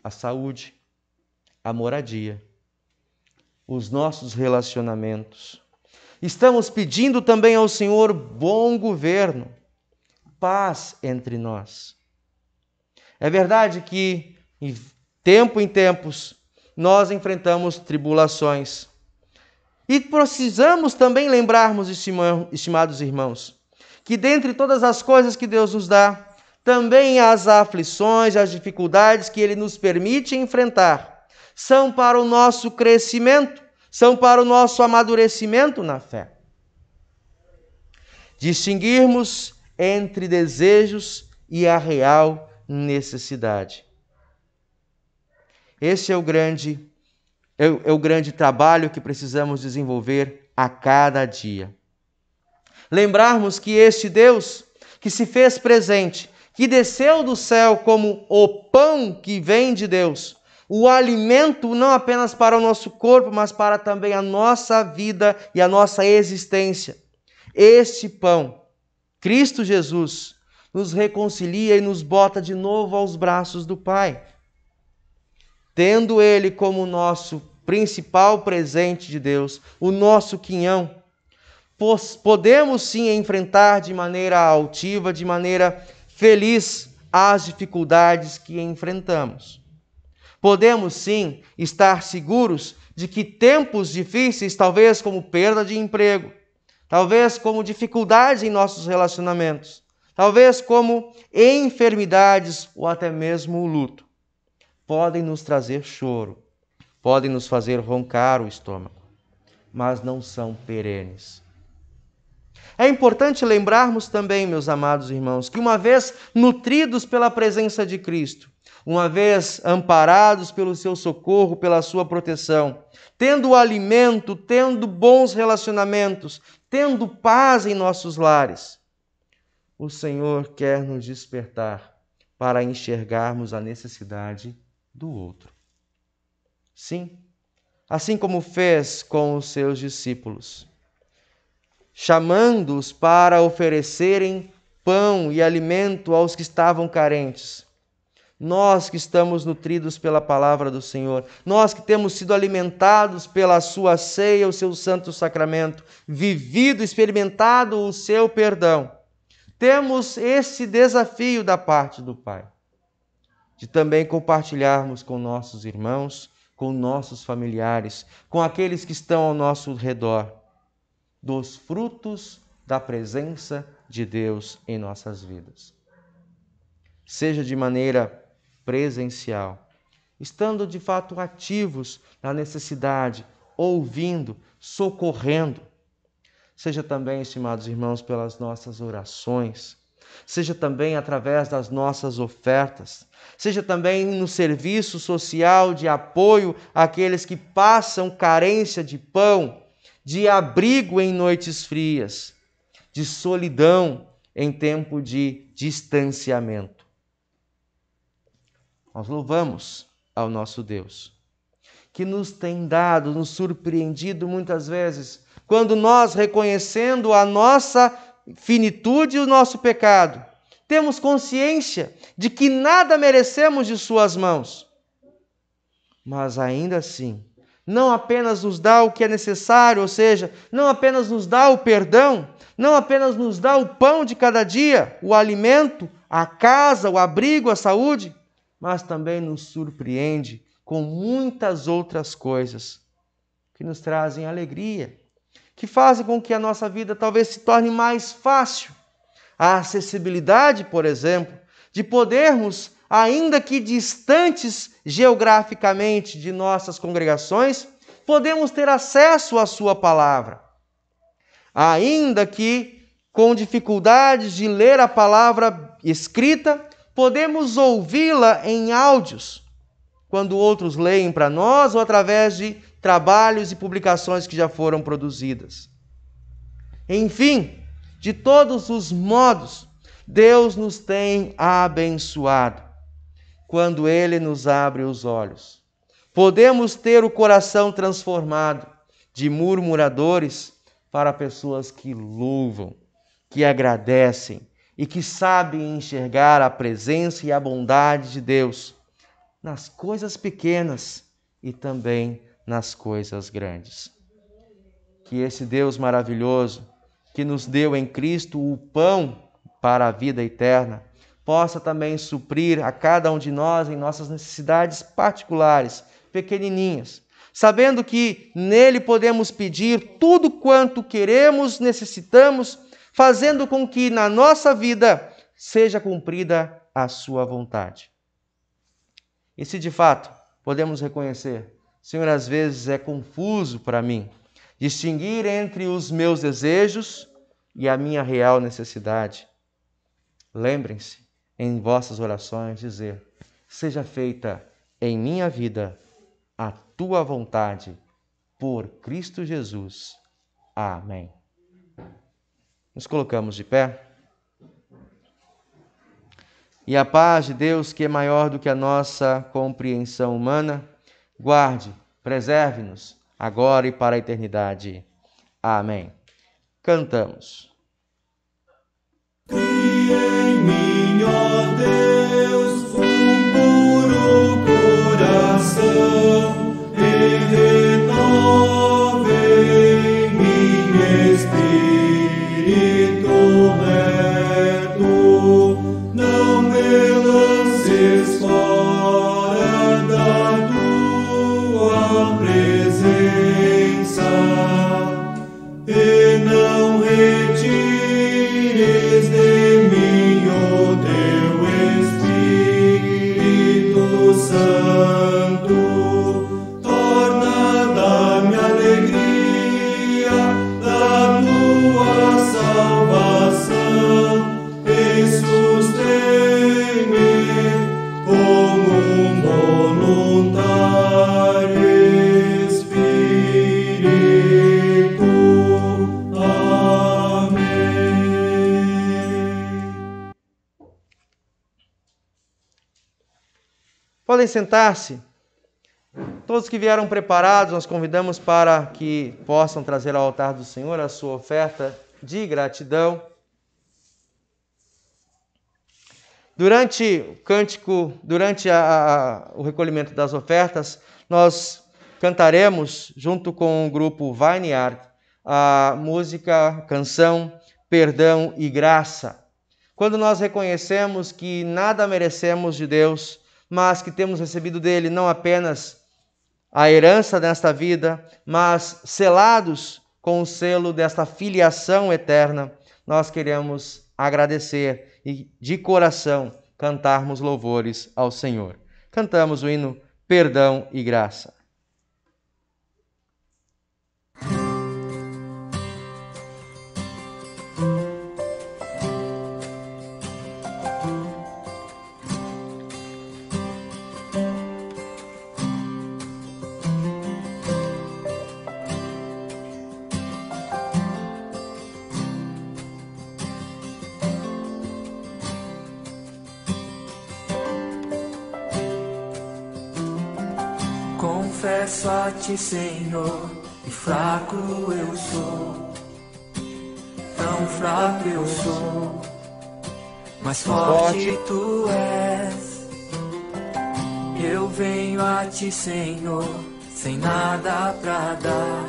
a saúde, a moradia, os nossos relacionamentos. Estamos pedindo também ao Senhor bom governo, paz entre nós. É verdade que, de tempo em tempos, nós enfrentamos tribulações. E precisamos também lembrarmos, estimados irmãos, que dentre todas as coisas que Deus nos dá, também as aflições, as dificuldades que Ele nos permite enfrentar, são para o nosso crescimento, são para o nosso amadurecimento na fé. distinguirmos entre desejos e a real necessidade. Esse é o grande trabalho que precisamos desenvolver a cada dia. Lembrarmos que este Deus que se fez presente, que desceu do céu como o pão que vem de Deus, o alimento não apenas para o nosso corpo, mas para também a nossa vida e a nossa existência. Este pão, Cristo Jesus, nos reconcilia e nos bota de novo aos braços do Pai. Tendo Ele como nosso principal presente de Deus, o nosso quinhão, podemos sim enfrentar de maneira altiva, de maneira feliz, as dificuldades que enfrentamos. Podemos sim estar seguros de que tempos difíceis, talvez como perda de emprego, talvez como dificuldades em nossos relacionamentos, talvez como enfermidades ou até mesmo o luto, podem nos trazer choro, podem nos fazer roncar o estômago, mas não são perenes. É importante lembrarmos também, meus amados irmãos, que uma vez nutridos pela presença de Cristo, uma vez amparados pelo seu socorro, pela sua proteção, tendo alimento, tendo bons relacionamentos, tendo paz em nossos lares, o Senhor quer nos despertar para enxergarmos a necessidade do outro. Sim, assim como fez com os seus discípulos, chamando-os para oferecerem pão e alimento aos que estavam carentes. Nós que estamos nutridos pela palavra do Senhor, nós que temos sido alimentados pela sua ceia, o seu santo sacramento, vivido, experimentado o seu perdão, temos esse desafio da parte do Pai, de também compartilharmos com nossos irmãos, com nossos familiares, com aqueles que estão ao nosso redor, dos frutos da presença de Deus em nossas vidas. Seja de maneira presencial, estando de fato ativos na necessidade, ouvindo, socorrendo. Seja também, estimados irmãos, pelas nossas orações, seja também através das nossas ofertas, seja também no serviço social de apoio àqueles que passam carência de pão, de abrigo em noites frias, de solidão em tempo de distanciamento. Nós louvamos ao nosso Deus, que nos tem dado, nos surpreendido muitas vezes, quando nós, reconhecendo a nossa finitude e o nosso pecado, temos consciência de que nada merecemos de suas mãos, mas ainda assim, não apenas nos dá o que é necessário, ou seja, não apenas nos dá o perdão, não apenas nos dá o pão de cada dia, o alimento, a casa, o abrigo, a saúde, mas também nos surpreende com muitas outras coisas que nos trazem alegria, que fazem com que a nossa vida talvez se torne mais fácil. A acessibilidade, por exemplo, de podermos, ainda que distantes geograficamente de nossas congregações, podemos ter acesso à sua palavra. Ainda que com dificuldades de ler a palavra escrita, podemos ouvi-la em áudios, quando outros leem para nós ou através de trabalhos e publicações que já foram produzidas. Enfim, de todos os modos, Deus nos tem abençoado quando Ele nos abre os olhos. Podemos ter o coração transformado de murmuradores para pessoas que louvam, que agradecem e que sabem enxergar a presença e a bondade de Deus nas coisas pequenas e também nas coisas grandes. Que esse Deus maravilhoso, que nos deu em Cristo o pão para a vida eterna, possa também suprir a cada um de nós em nossas necessidades particulares, pequenininhas, sabendo que nele podemos pedir tudo quanto queremos, necessitamos, fazendo com que na nossa vida seja cumprida a sua vontade. E se de fato podemos reconhecer, Senhor, às vezes é confuso para mim distinguir entre os meus desejos e a minha real necessidade. Lembrem-se, em vossas orações, dizer: seja feita em minha vida a tua vontade, por Cristo Jesus. Amém. Nos colocamos de pé. E a paz de Deus, que é maior do que a nossa compreensão humana, guarde, preserve-nos, agora e para a eternidade. Amém. Cantamos. Cria em mim, ó Deus, puro coração, e renove em mim espírito reto. Não me lances fora da tua presença, e não retires de mim o teu Espírito Santo. Torna da minha alegria, da tua salvação, e sustém-me como um voluntário Espírito. Amém. Podem sentar-se. Todos que vieram preparados, nós convidamos para que possam trazer ao altar do Senhor a sua oferta de gratidão. Durante o cântico, durante o recolhimento das ofertas, nós cantaremos, junto com o grupo Vineyard, a música, canção, Perdão e Graça. Quando nós reconhecemos que nada merecemos de Deus, mas que temos recebido dele não apenas a herança desta vida, mas selados com o selo desta filiação eterna, nós queremos agradecer e de coração cantarmos louvores ao Senhor. Cantamos o hino Perdão e Graça. Confesso a ti, Senhor, que fraco eu sou, tão fraco eu sou, mas forte tu és. Eu venho a ti, Senhor, sem nada pra dar,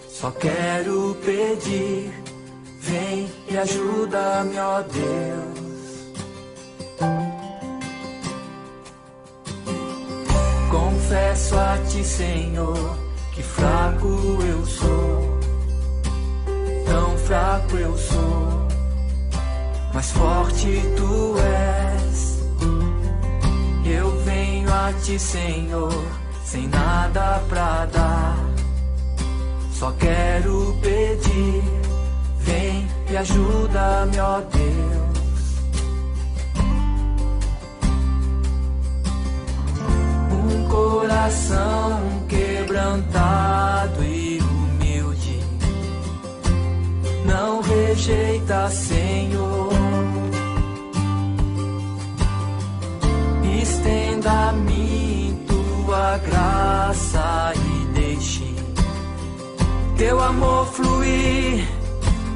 só quero pedir, vem e ajuda-me, ó Deus. Confesso a ti, Senhor, que fraco eu sou, tão fraco eu sou, mas forte tu és. Eu venho a ti, Senhor, sem nada pra dar, só quero pedir, vem e ajuda-me, ó Deus. Coração quebrantado e humilde, não rejeita, Senhor. Estenda a mim tua graça e deixe teu amor fluir.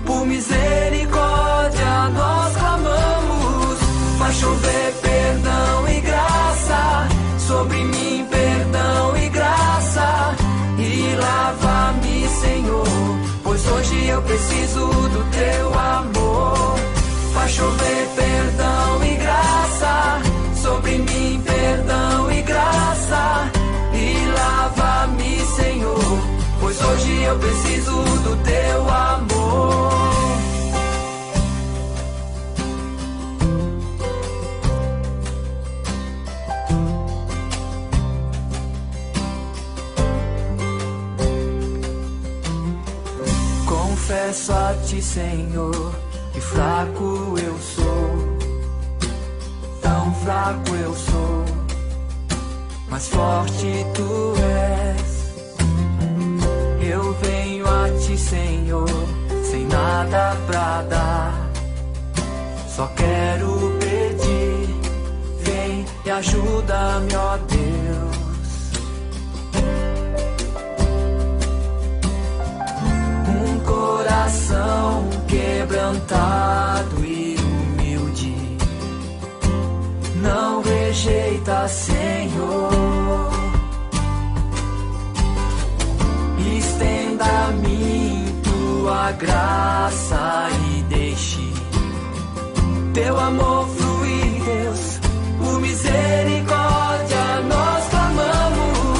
Por misericórdia nós clamamos, faz chover perdão e graça sobre mim, perdão e graça, e lava-me, Senhor, pois hoje eu preciso do teu amor. Faz chover perdão e graça sobre mim, perdão e graça, e lava-me, Senhor, pois hoje eu preciso do teu amor. Confesso a ti, ti, Senhor, que fraco eu sou, tão fraco eu sou, mas forte tu és. Eu venho a ti, Senhor, sem nada pra dar, só quero pedir, vem e ajuda-me, ó Deus. Um coração quebrantado e humilde não rejeita, Senhor. Estenda a mim tua graça e deixe teu amor fluir, Deus, por misericórdia nós clamamos.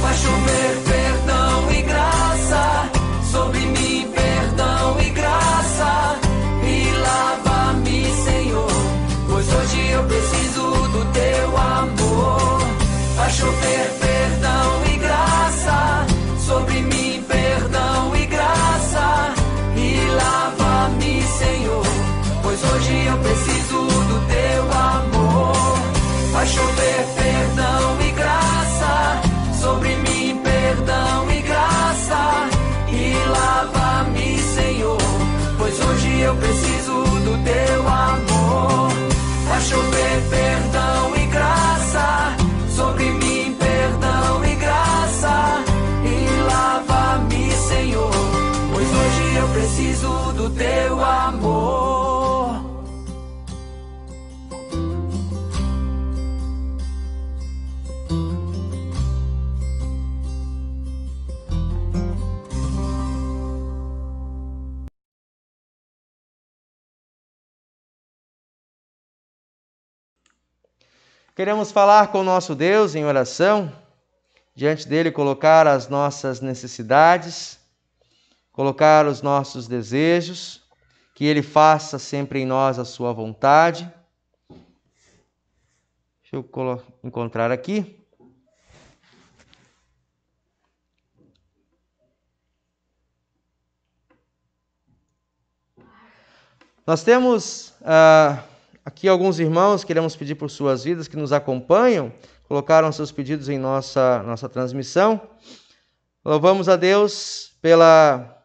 Vai chover perdão e graça sobre mim, perdão e graça, e lava-me, Senhor, pois hoje eu preciso do teu amor. Vai chover perdão e graça sobre mim, perdão e graça, e lava-me, Senhor, pois hoje eu preciso do teu amor. Vai chover perdão e graça sobre mim, perdão e graça, e lava-me, Senhor, pois hoje eu preciso do teu amor. Vai chover perdão e graça sobre mim, perdão e graça, e lava-me, Senhor, pois hoje eu preciso do teu amor. Queremos falar com o nosso Deus em oração, diante dele colocar as nossas necessidades, colocar os nossos desejos, que ele faça sempre em nós a sua vontade. Deixa eu encontrar aqui. Nós temos aqui alguns irmãos, queremos pedir por suas vidas, que nos acompanham, colocaram seus pedidos em nossa transmissão. Louvamos a Deus pela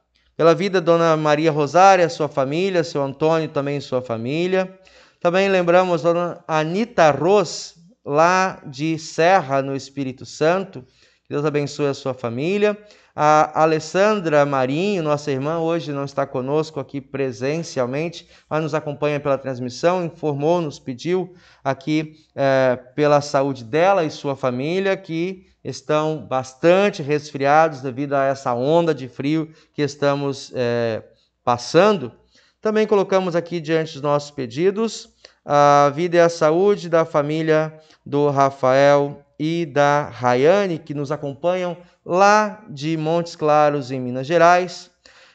vida da Dona Maria Rosária, sua família, seu Antônio também sua família. Também lembramos a Dona Anita Ros, lá de Serra, no Espírito Santo. Que Deus abençoe a sua família. A Alessandra Marinho, nossa irmã, hoje não está conosco aqui presencialmente, mas nos acompanha pela transmissão, informou-nos, pediu aqui pela saúde dela e sua família, que estão bastante resfriados devido a essa onda de frio que estamos passando. Também colocamos aqui diante dos nossos pedidos a vida e a saúde da família do Rafael e da Rayane, que nos acompanham lá de Montes Claros, em Minas Gerais.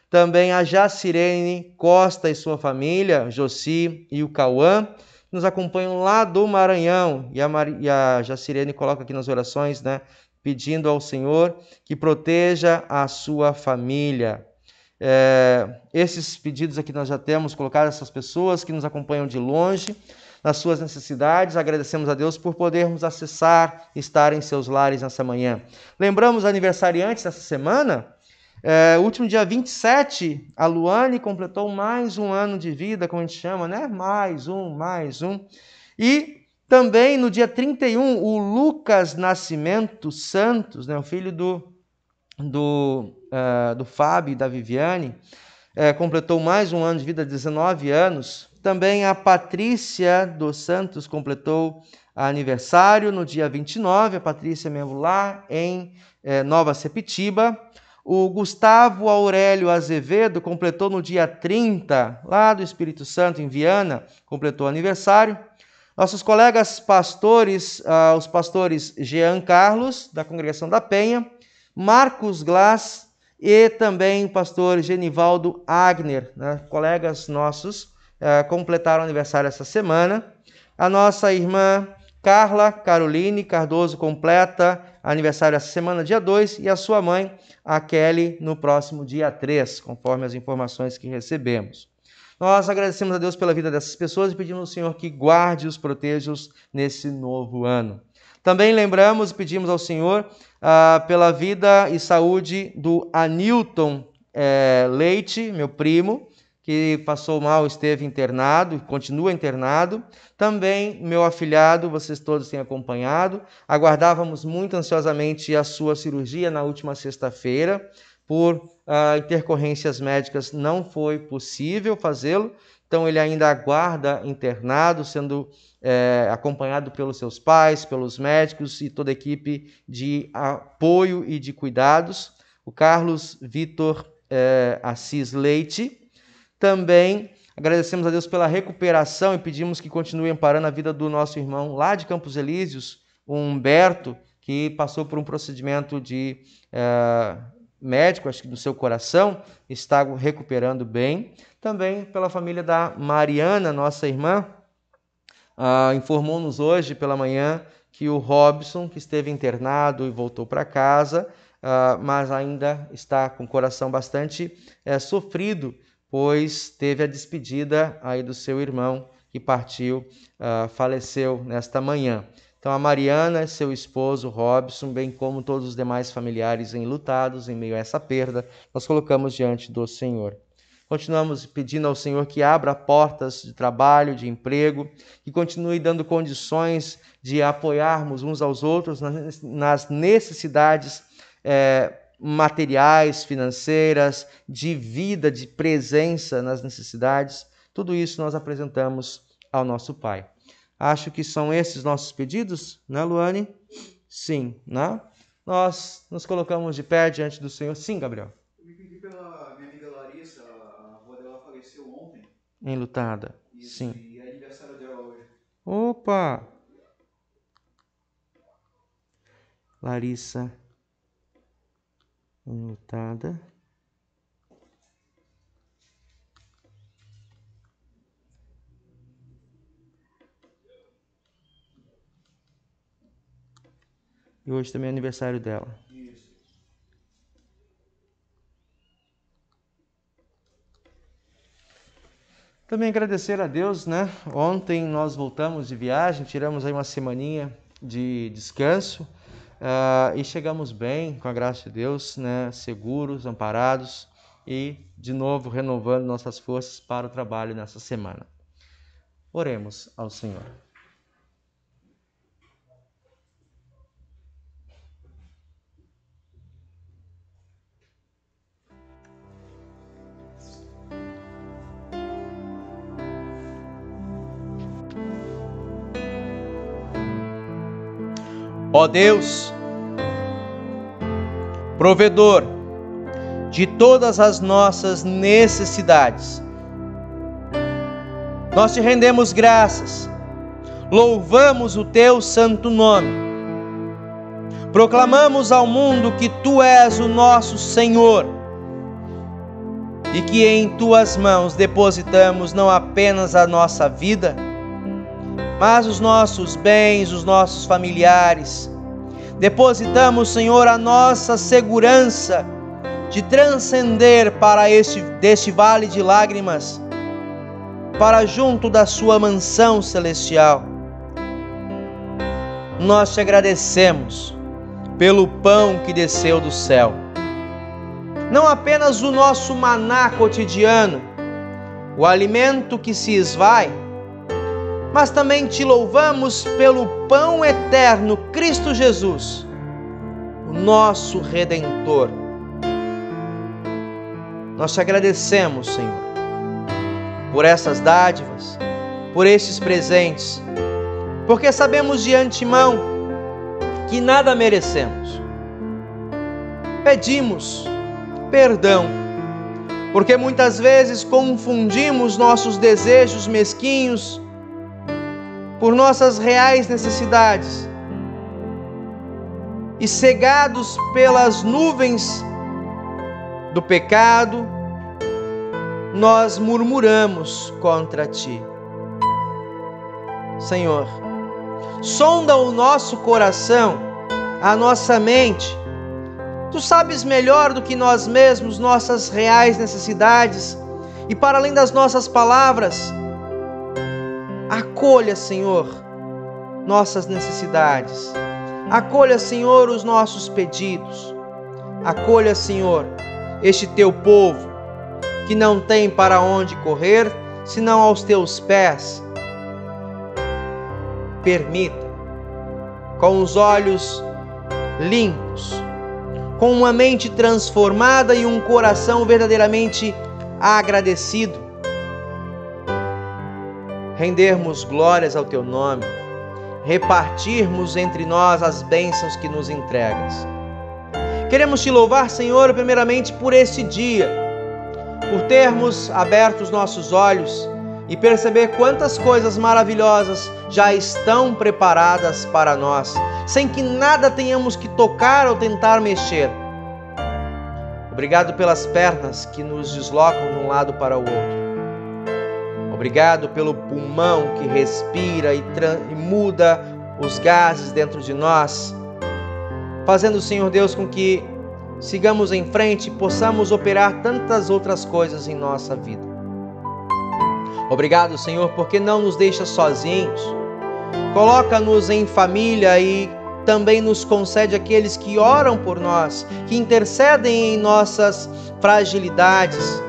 Também a Jacirene Costa e sua família, Josi e o Cauã, nos acompanham lá do Maranhão. E a Jacirene coloca aqui nas orações, né, pedindo ao Senhor que proteja a sua família. Esses pedidos aqui nós já temos colocado, essas pessoas que nos acompanham de longe, nas suas necessidades. Agradecemos a Deus por podermos acessar, estar em seus lares nessa manhã. Lembramos aniversariantes dessa semana. Último dia 27, a Luane completou mais um ano de vida, como a gente chama, né? Mais um. E também no dia 31, o Lucas Nascimento Santos, né? O filho do Fábio e da Viviane, completou mais um ano de vida, 19 anos. Também a Patrícia dos Santos completou aniversário no dia 29, a Patrícia é membro lá em Nova Sepitiba. O Gustavo Aurélio Azevedo completou no dia 30, lá do Espírito Santo, em Viana, completou aniversário. Nossos colegas pastores, os pastores Jean Carlos, da Congregação da Penha, Marcos Glass e também o pastor Genivaldo Agner, né? Colegas nossos, completaram aniversário essa semana. A nossa irmã Carla Caroline Cardoso completa aniversário essa semana, dia 2, e a sua mãe, a Kelly, no próximo dia 3, conforme as informações que recebemos. Nós agradecemos a Deus pela vida dessas pessoas e pedimos ao Senhor que guarde e os proteja-os nesse novo ano. Também lembramos e pedimos ao Senhor pela vida e saúde do Anilton Leite, meu primo, que passou mal, esteve internado, continua internado. Também meu afilhado, vocês todos têm acompanhado. Aguardávamos muito ansiosamente a sua cirurgia na última sexta-feira. Por intercorrências médicas não foi possível fazê-lo. Então ele ainda aguarda internado, sendo acompanhado pelos seus pais, pelos médicos e toda a equipe de apoio e de cuidados. O Carlos Vitor Assis Leite. Também agradecemos a Deus pela recuperação e pedimos que continue amparando a vida do nosso irmão lá de Campos Elíseos, o Humberto, que passou por um procedimento de médico, acho que do seu coração, está recuperando bem. Também pela família da Mariana, nossa irmã, informou-nos hoje pela manhã que o Robson, que esteve internado e voltou para casa, mas ainda está com o coração bastante sofrido, pois teve a despedida aí do seu irmão que partiu, faleceu nesta manhã. Então a Mariana, seu esposo Robson, bem como todos os demais familiares enlutados em meio a essa perda, nós colocamos diante do Senhor. Continuamos pedindo ao Senhor que abra portas de trabalho, de emprego, que continue dando condições de apoiarmos uns aos outros nas necessidades materiais, financeiras, de vida, de presença nas necessidades. Tudo isso nós apresentamos ao nosso Pai. Acho que são esses nossos pedidos, né, Luane? Sim, né? Nós nos colocamos de pé diante do Senhor. Sim, Gabriel. Eu me pedi pela minha amiga Larissa, a avó dela faleceu ontem. Enlutada. Isso, sim. E é aniversário dela hoje. Opa! Larissa enlutada. E hoje também é aniversário dela. Isso. Também agradecer a Deus, né? Ontem nós voltamos de viagem, tiramos aí uma semaninha de descanso e chegamos bem, com a graça de Deus, né? Seguros, amparados e, de novo, renovando nossas forças para o trabalho nessa semana. Oremos ao Senhor. Ó Deus, provedor de todas as nossas necessidades, nós te rendemos graças, louvamos o teu santo nome, proclamamos ao mundo que tu és o nosso Senhor e que em tuas mãos depositamos não apenas a nossa vida, mas os nossos bens, os nossos familiares. Depositamos, Senhor, a nossa segurança de transcender para deste vale de lágrimas, para junto da sua mansão celestial. Nós te agradecemos pelo pão que desceu do céu. Não apenas o nosso maná cotidiano, o alimento que se esvai, mas também te louvamos pelo pão eterno, Cristo Jesus, o nosso Redentor. Nós te agradecemos, Senhor, por essas dádivas, por estes presentes, porque sabemos de antemão que nada merecemos. Pedimos perdão, porque muitas vezes confundimos nossos desejos mesquinhos por nossas reais necessidades e cegados pelas nuvens do pecado, nós murmuramos contra ti. Senhor, sonda o nosso coração à nossa mente. Tu sabes melhor do que nós mesmos nossas reais necessidades e, para além das nossas palavras, acolha, Senhor, nossas necessidades. Acolha, Senhor, os nossos pedidos. Acolha, Senhor, este teu povo que não tem para onde correr, senão aos teus pés. Permita, com os olhos limpos, com uma mente transformada e um coração verdadeiramente agradecido, rendermos glórias ao teu nome, repartirmos entre nós as bênçãos que nos entregas. Queremos te louvar, Senhor, primeiramente por este dia, por termos aberto os nossos olhos e perceber quantas coisas maravilhosas já estão preparadas para nós, sem que nada tenhamos que tocar ou tentar mexer. Obrigado pelas pernas que nos deslocam de um lado para o outro. Obrigado pelo pulmão que respira e muda os gases dentro de nós, fazendo, Senhor Deus, com que sigamos em frente e possamos operar tantas outras coisas em nossa vida. Obrigado, Senhor, porque não nos deixa sozinhos. Coloca-nos em família e também nos concede aqueles que oram por nós, que intercedem em nossas fragilidades.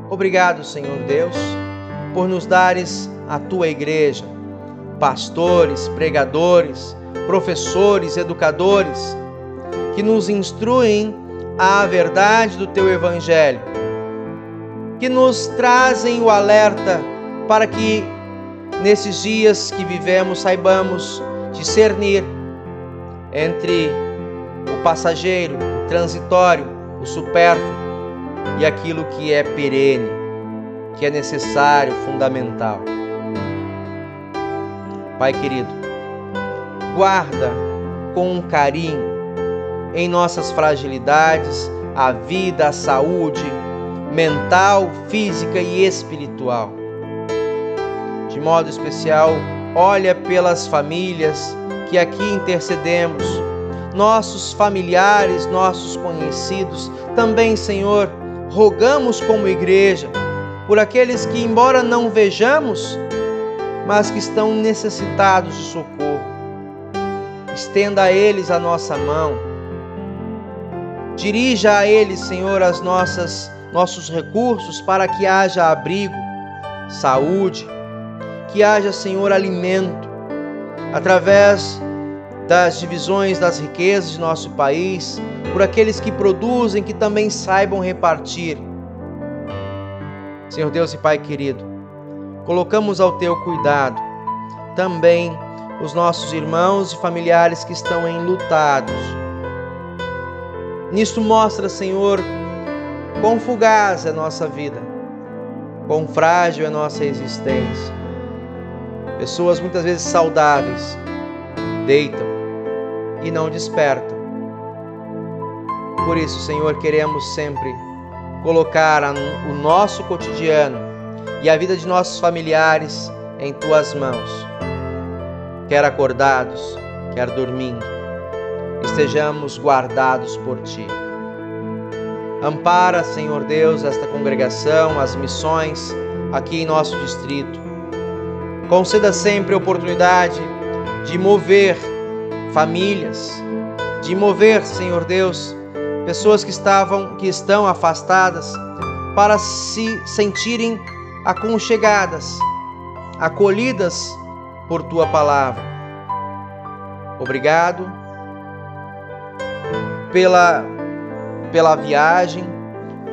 Obrigado, Senhor Deus, por nos dares a tua igreja, pastores, pregadores, professores, educadores, que nos instruem à verdade do teu evangelho, que nos trazem o alerta para que nesses dias que vivemos saibamos discernir entre o passageiro, o transitório, o supérfluo e aquilo que é perene, que é necessário, fundamental. Pai querido, guarda com carinho em nossas fragilidades a vida, a saúde mental, física e espiritual. De modo especial, olha pelas famílias que aqui intercedemos, nossos familiares, nossos conhecidos. Também, Senhor, rogamos como igreja por aqueles que, embora não vejamos, mas que estão necessitados de socorro. Estenda a eles a nossa mão. Dirija a eles, Senhor, nossos recursos para que haja abrigo, saúde, que haja, Senhor, alimento, através das divisões das riquezas de nosso país, por aqueles que produzem, que também saibam repartir. Senhor Deus e Pai querido, colocamos ao teu cuidado também os nossos irmãos e familiares que estão enlutados. Nisto mostra, Senhor, quão fugaz é a nossa vida, quão frágil é a nossa existência. Pessoas muitas vezes saudáveis deitam e não despertam. Por isso, Senhor, queremos sempre colocar o nosso cotidiano e a vida de nossos familiares em tuas mãos. Quer acordados, quer dormindo, estejamos guardados por ti. Ampara, Senhor Deus, esta congregação, as missões aqui em nosso distrito. Conceda sempre a oportunidade de mover famílias, de mover, Senhor Deus, pessoas que estão afastadas para se sentirem aconchegadas, acolhidas por tua palavra. Obrigado pela viagem,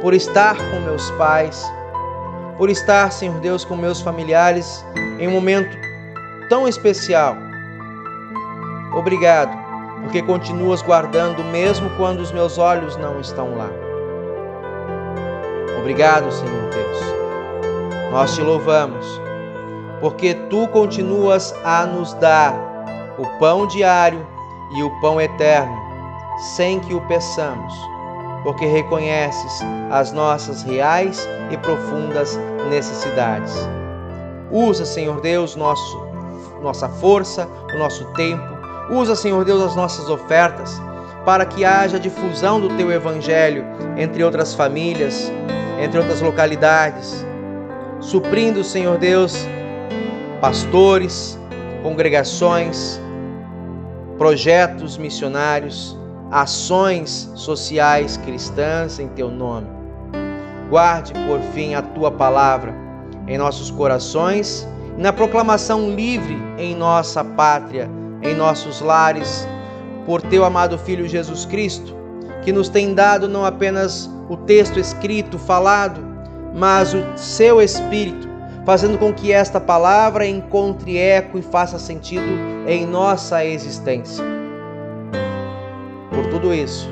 por estar com meus pais, por estar, Senhor Deus, com meus familiares em um momento tão especial. Obrigado, porque continuas guardando mesmo quando os meus olhos não estão lá. Obrigado, Senhor Deus. Nós te louvamos, porque tu continuas a nos dar o pão diário e o pão eterno, sem que o peçamos, porque reconheces as nossas reais e profundas necessidades. Usa, Senhor Deus, nossa força, o nosso tempo, Usa, Senhor Deus, as nossas ofertas para que haja difusão do Teu Evangelho entre outras famílias, entre outras localidades, suprindo, Senhor Deus, pastores, congregações, projetos missionários, ações sociais cristãs em Teu nome. Guarde, por fim, a Tua palavra em nossos corações e na proclamação livre em nossa pátria, em nossos lares, por Teu amado Filho Jesus Cristo, que nos tem dado não apenas o texto escrito, falado, mas o Seu Espírito, fazendo com que esta palavra encontre eco e faça sentido em nossa existência. Por tudo isso,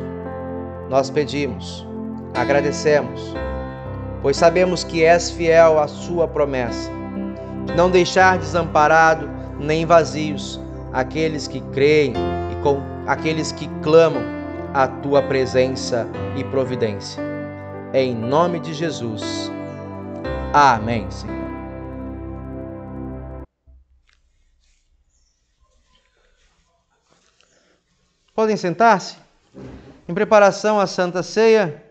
nós pedimos, agradecemos, pois sabemos que és fiel à Sua promessa, não deixar desamparado nem vazios aqueles que creem e com aqueles que clamam a Tua presença e providência. Em nome de Jesus. Amém, Senhor. Podem sentar-se? Em preparação à Santa Ceia,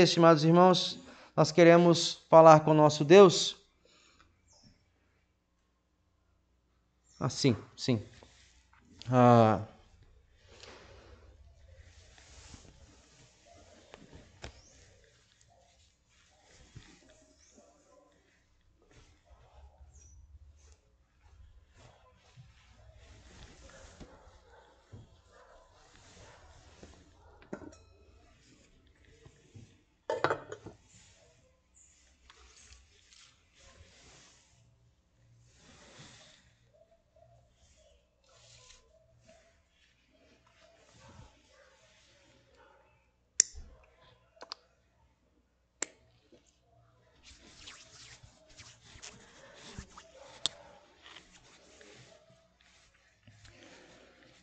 estimados irmãos, nós queremos falar com o nosso Deus. Sim.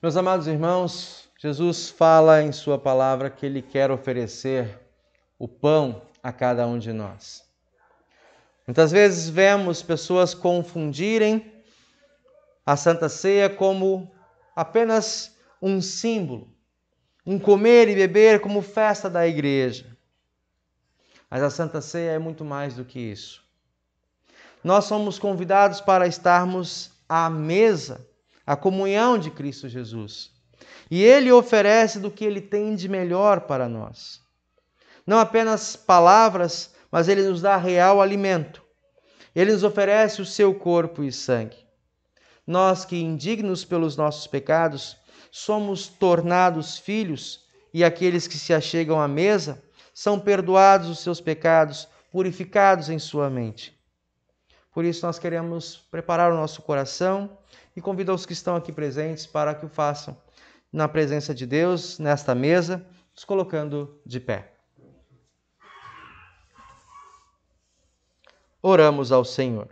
Meus amados irmãos, Jesus fala em Sua palavra que Ele quer oferecer o pão a cada um de nós. Muitas vezes vemos pessoas confundirem a Santa Ceia como apenas um símbolo, um comer e beber como festa da igreja. Mas a Santa Ceia é muito mais do que isso. Nós somos convidados para estarmos à mesa, a comunhão de Cristo Jesus. E Ele oferece do que Ele tem de melhor para nós. Não apenas palavras, mas Ele nos dá real alimento. Ele nos oferece o Seu corpo e sangue. Nós que, indignos pelos nossos pecados, somos tornados filhos, e aqueles que se achegam à mesa são perdoados os seus pecados, purificados em sua mente. Por isso nós queremos preparar o nosso coração e convido os que estão aqui presentes para que o façam na presença de Deus, nesta mesa, nos colocando de pé. Oramos ao Senhor.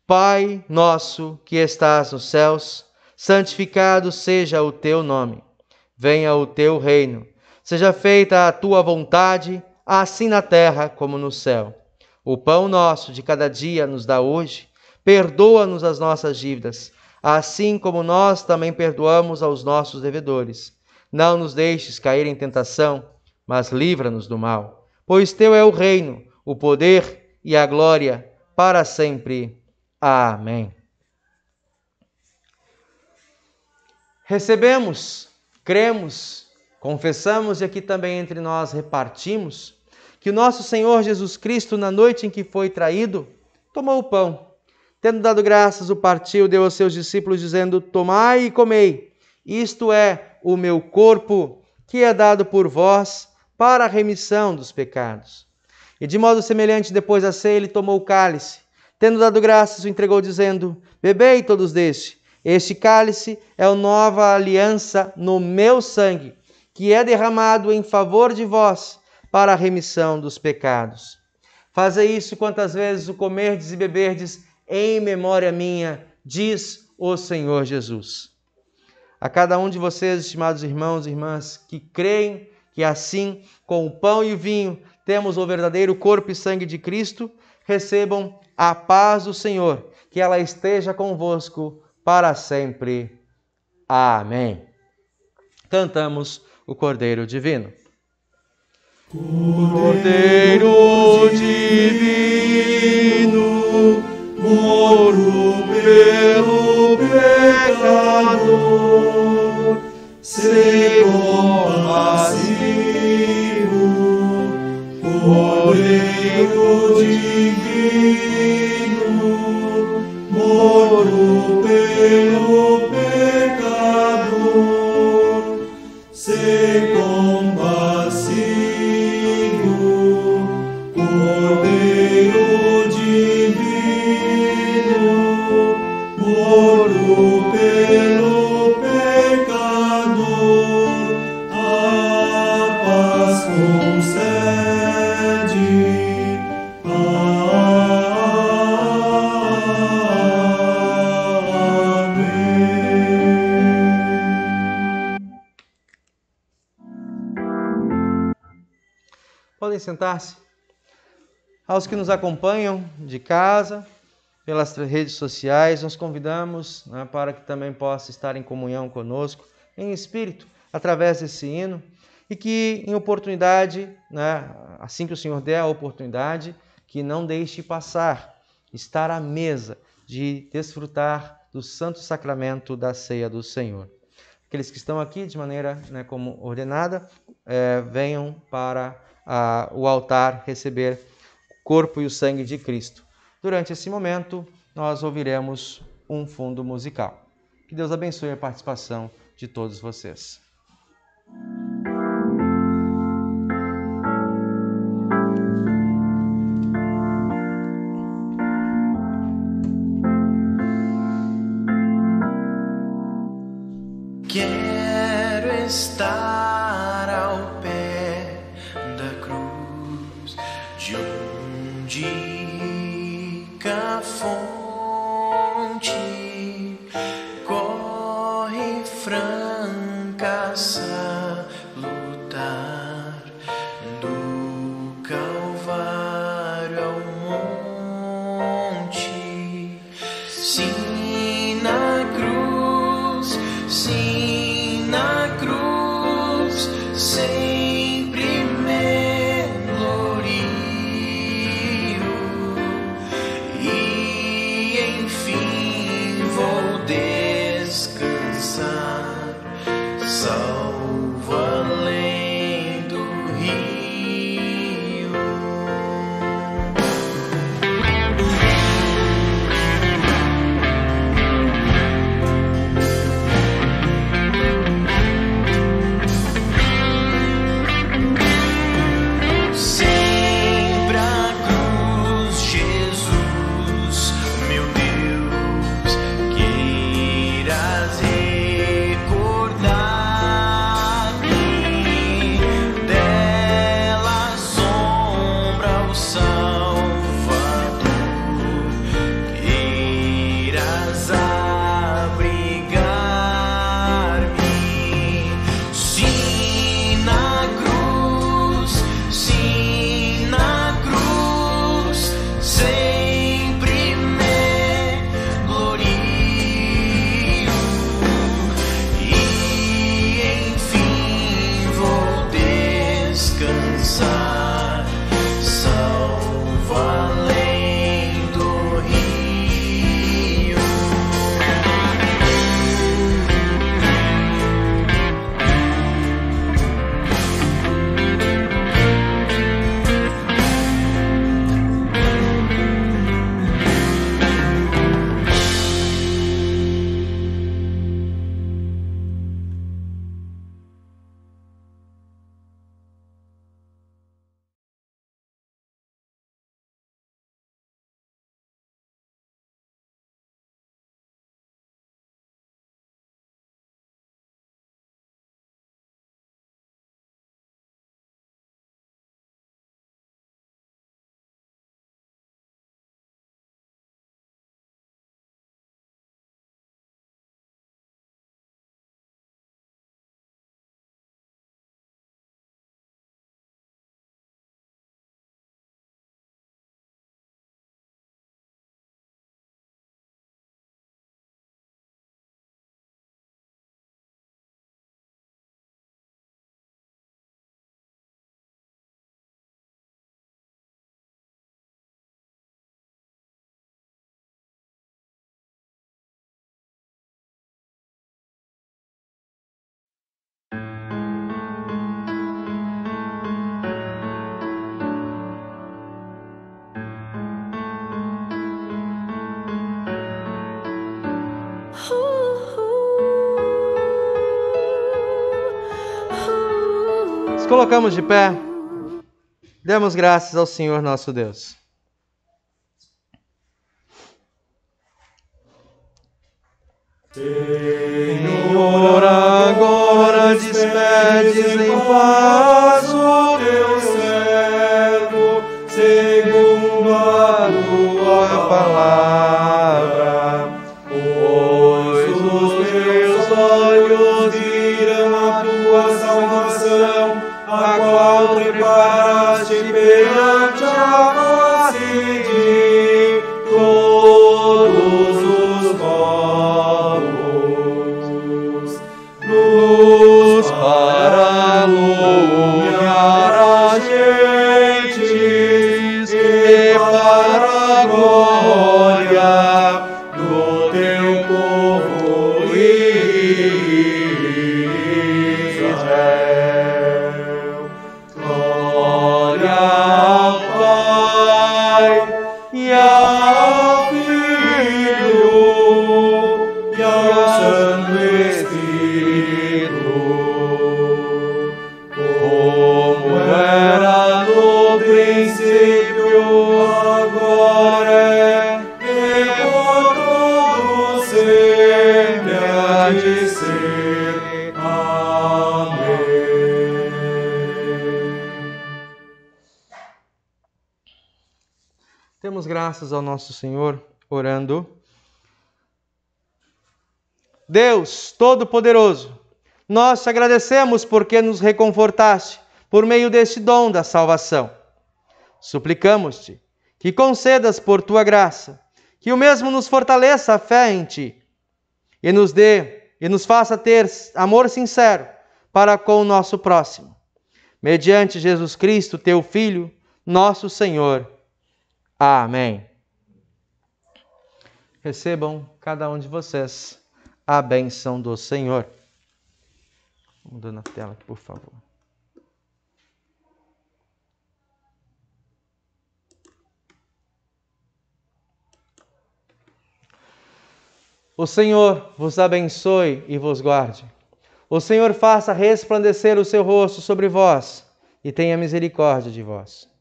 Pai nosso que estás nos céus, santificado seja o Teu nome. Venha o Teu reino. Seja feita a Tua vontade, assim na terra como no céu. O pão nosso de cada dia nos dá hoje. Perdoa-nos as nossas dívidas, assim como nós também perdoamos aos nossos devedores. Não nos deixes cair em tentação, mas livra-nos do mal. Pois Teu é o reino, o poder e a glória, para sempre. Amém. Recebemos, cremos, confessamos e aqui também entre nós repartimos que o nosso Senhor Jesus Cristo, na noite em que foi traído, tomou o pão. Tendo dado graças, o partiu, deu aos seus discípulos, dizendo: tomai e comei, isto é o meu corpo, que é dado por vós para a remissão dos pecados. E de modo semelhante, depois da ceia, ele tomou o cálice. Tendo dado graças, o entregou, dizendo: bebei todos deste. Este cálice é a nova aliança no meu sangue, que é derramado em favor de vós para a remissão dos pecados. Fazei isso quantas vezes o comerdes e beberdes em memória minha, diz o Senhor Jesus. A cada um de vocês, estimados irmãos e irmãs, que creem que assim, com o pão e o vinho, temos o verdadeiro corpo e sangue de Cristo, recebam a paz do Senhor, que ela esteja convosco para sempre. Amém. Cantamos o Cordeiro Divino. Cordeiro Divino, morro pelo pecador, se compassivo. Cordeiro Divino, morro pelo pecador, se compassivo. Cordeiro Divino, morro pelo pecador, a paz concede. Podem sentar-se. Aos que nos acompanham de casa, pelas redes sociais, nós convidamos, né, para que também possa estar em comunhão conosco, em espírito, através desse hino, e que em oportunidade, né, assim que o Senhor der a oportunidade, que não deixe passar, estar à mesa de desfrutar do santo sacramento da ceia do Senhor. Aqueles que estão aqui de maneira, né, como ordenada, venham para o altar receber o corpo e o sangue de Cristo. Durante esse momento, nós ouviremos um fundo musical. Que Deus abençoe a participação de todos vocês. Quero estar ao pé da cruz, de onde a fonte corre franca salutar do Calvário ao monte. Sim, na cruz, sim, na cruz, sempre me glorio. E enfim vou descansar, salvo além do rio. Nos colocamos de pé. Demos graças ao Senhor nosso Deus. Senhor, agora despedes em paz o teu servo, segundo a tua palavra. Pois os meus olhos viram a tua salvação, a qual preparaste perante a face de todos os povos. Luz para iluminar as gentes e para a glória do teu povo Israel. Glória ao Pai e ao Filho e ao Santo Espírito, como era no princípio, agora e por todo sempre há de ser. Amém. Demos graças ao nosso Senhor, orando. Deus Todo-Poderoso, nós te agradecemos porque nos reconfortaste por meio deste dom da salvação. Suplicamos-te que concedas por tua graça, que o mesmo nos fortaleça a fé em ti e nos faça ter amor sincero para com o nosso próximo. Mediante Jesus Cristo, teu Filho, nosso Senhor. Amém. Recebam cada um de vocês a bênção do Senhor. Mudando a tela aqui, por favor. O Senhor vos abençoe e vos guarde. O Senhor faça resplandecer o seu rosto sobre vós e tenha misericórdia de vós.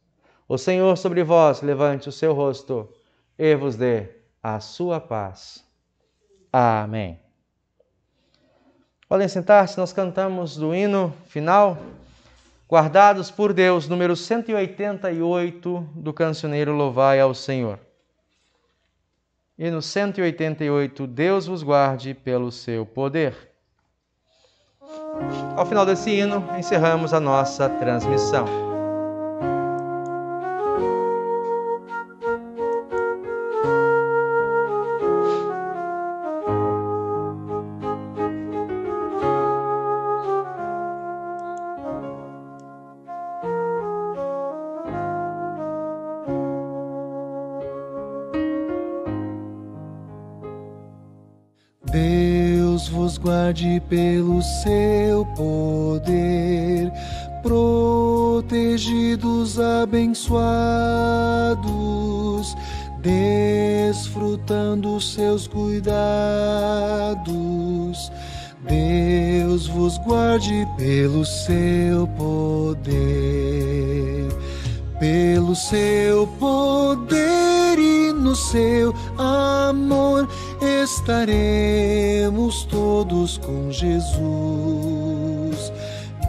O Senhor sobre vós levante o seu rosto e vos dê a sua paz. Amém. Podem sentar-se, nós cantamos do hino final, Guardados por Deus, número 188 do cancioneiro Louvai ao Senhor. Hino 188, Deus vos guarde pelo seu poder. Ao final desse hino, encerramos a nossa transmissão. Deus vos guarde pelo seu poder, protegidos, abençoados, desfrutando seus cuidados. Deus vos guarde pelo seu poder, pelo seu poder e no seu amor estaremos todos com Jesus.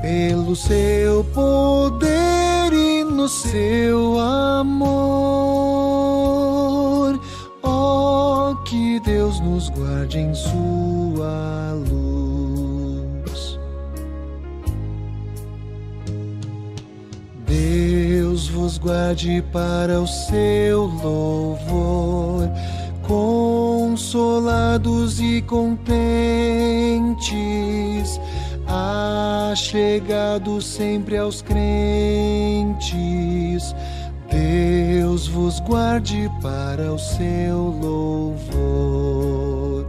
Pelo seu poder e no seu amor, ó, que Deus nos guarde em sua luz. Deus vos guarde para o seu louvor, consolados e contentes, achegados sempre aos crentes. Deus vos guarde para o seu louvor,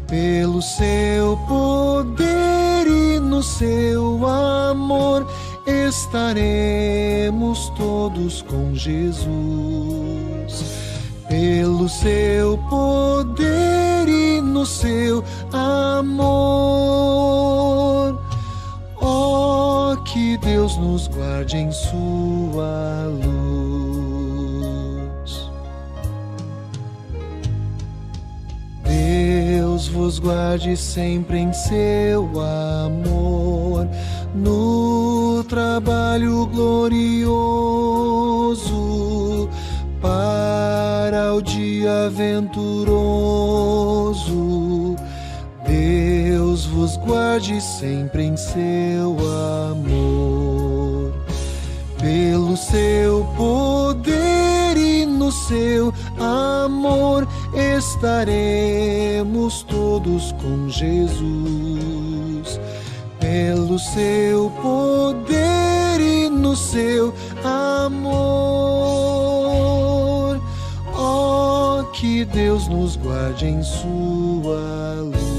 pelo seu poder e no seu amor estaremos todos com Jesus. Pelo seu poder e no seu amor, ó, que Deus nos guarde em sua luz. Deus vos guarde sempre em seu amor, no trabalho glorioso, para o dia venturoso. Deus vos guarde sempre em seu amor. Pelo seu poder e no seu amor estaremos todos com Jesus. Pelo seu poder e no seu amor, ó, que Deus nos guarde em sua luz.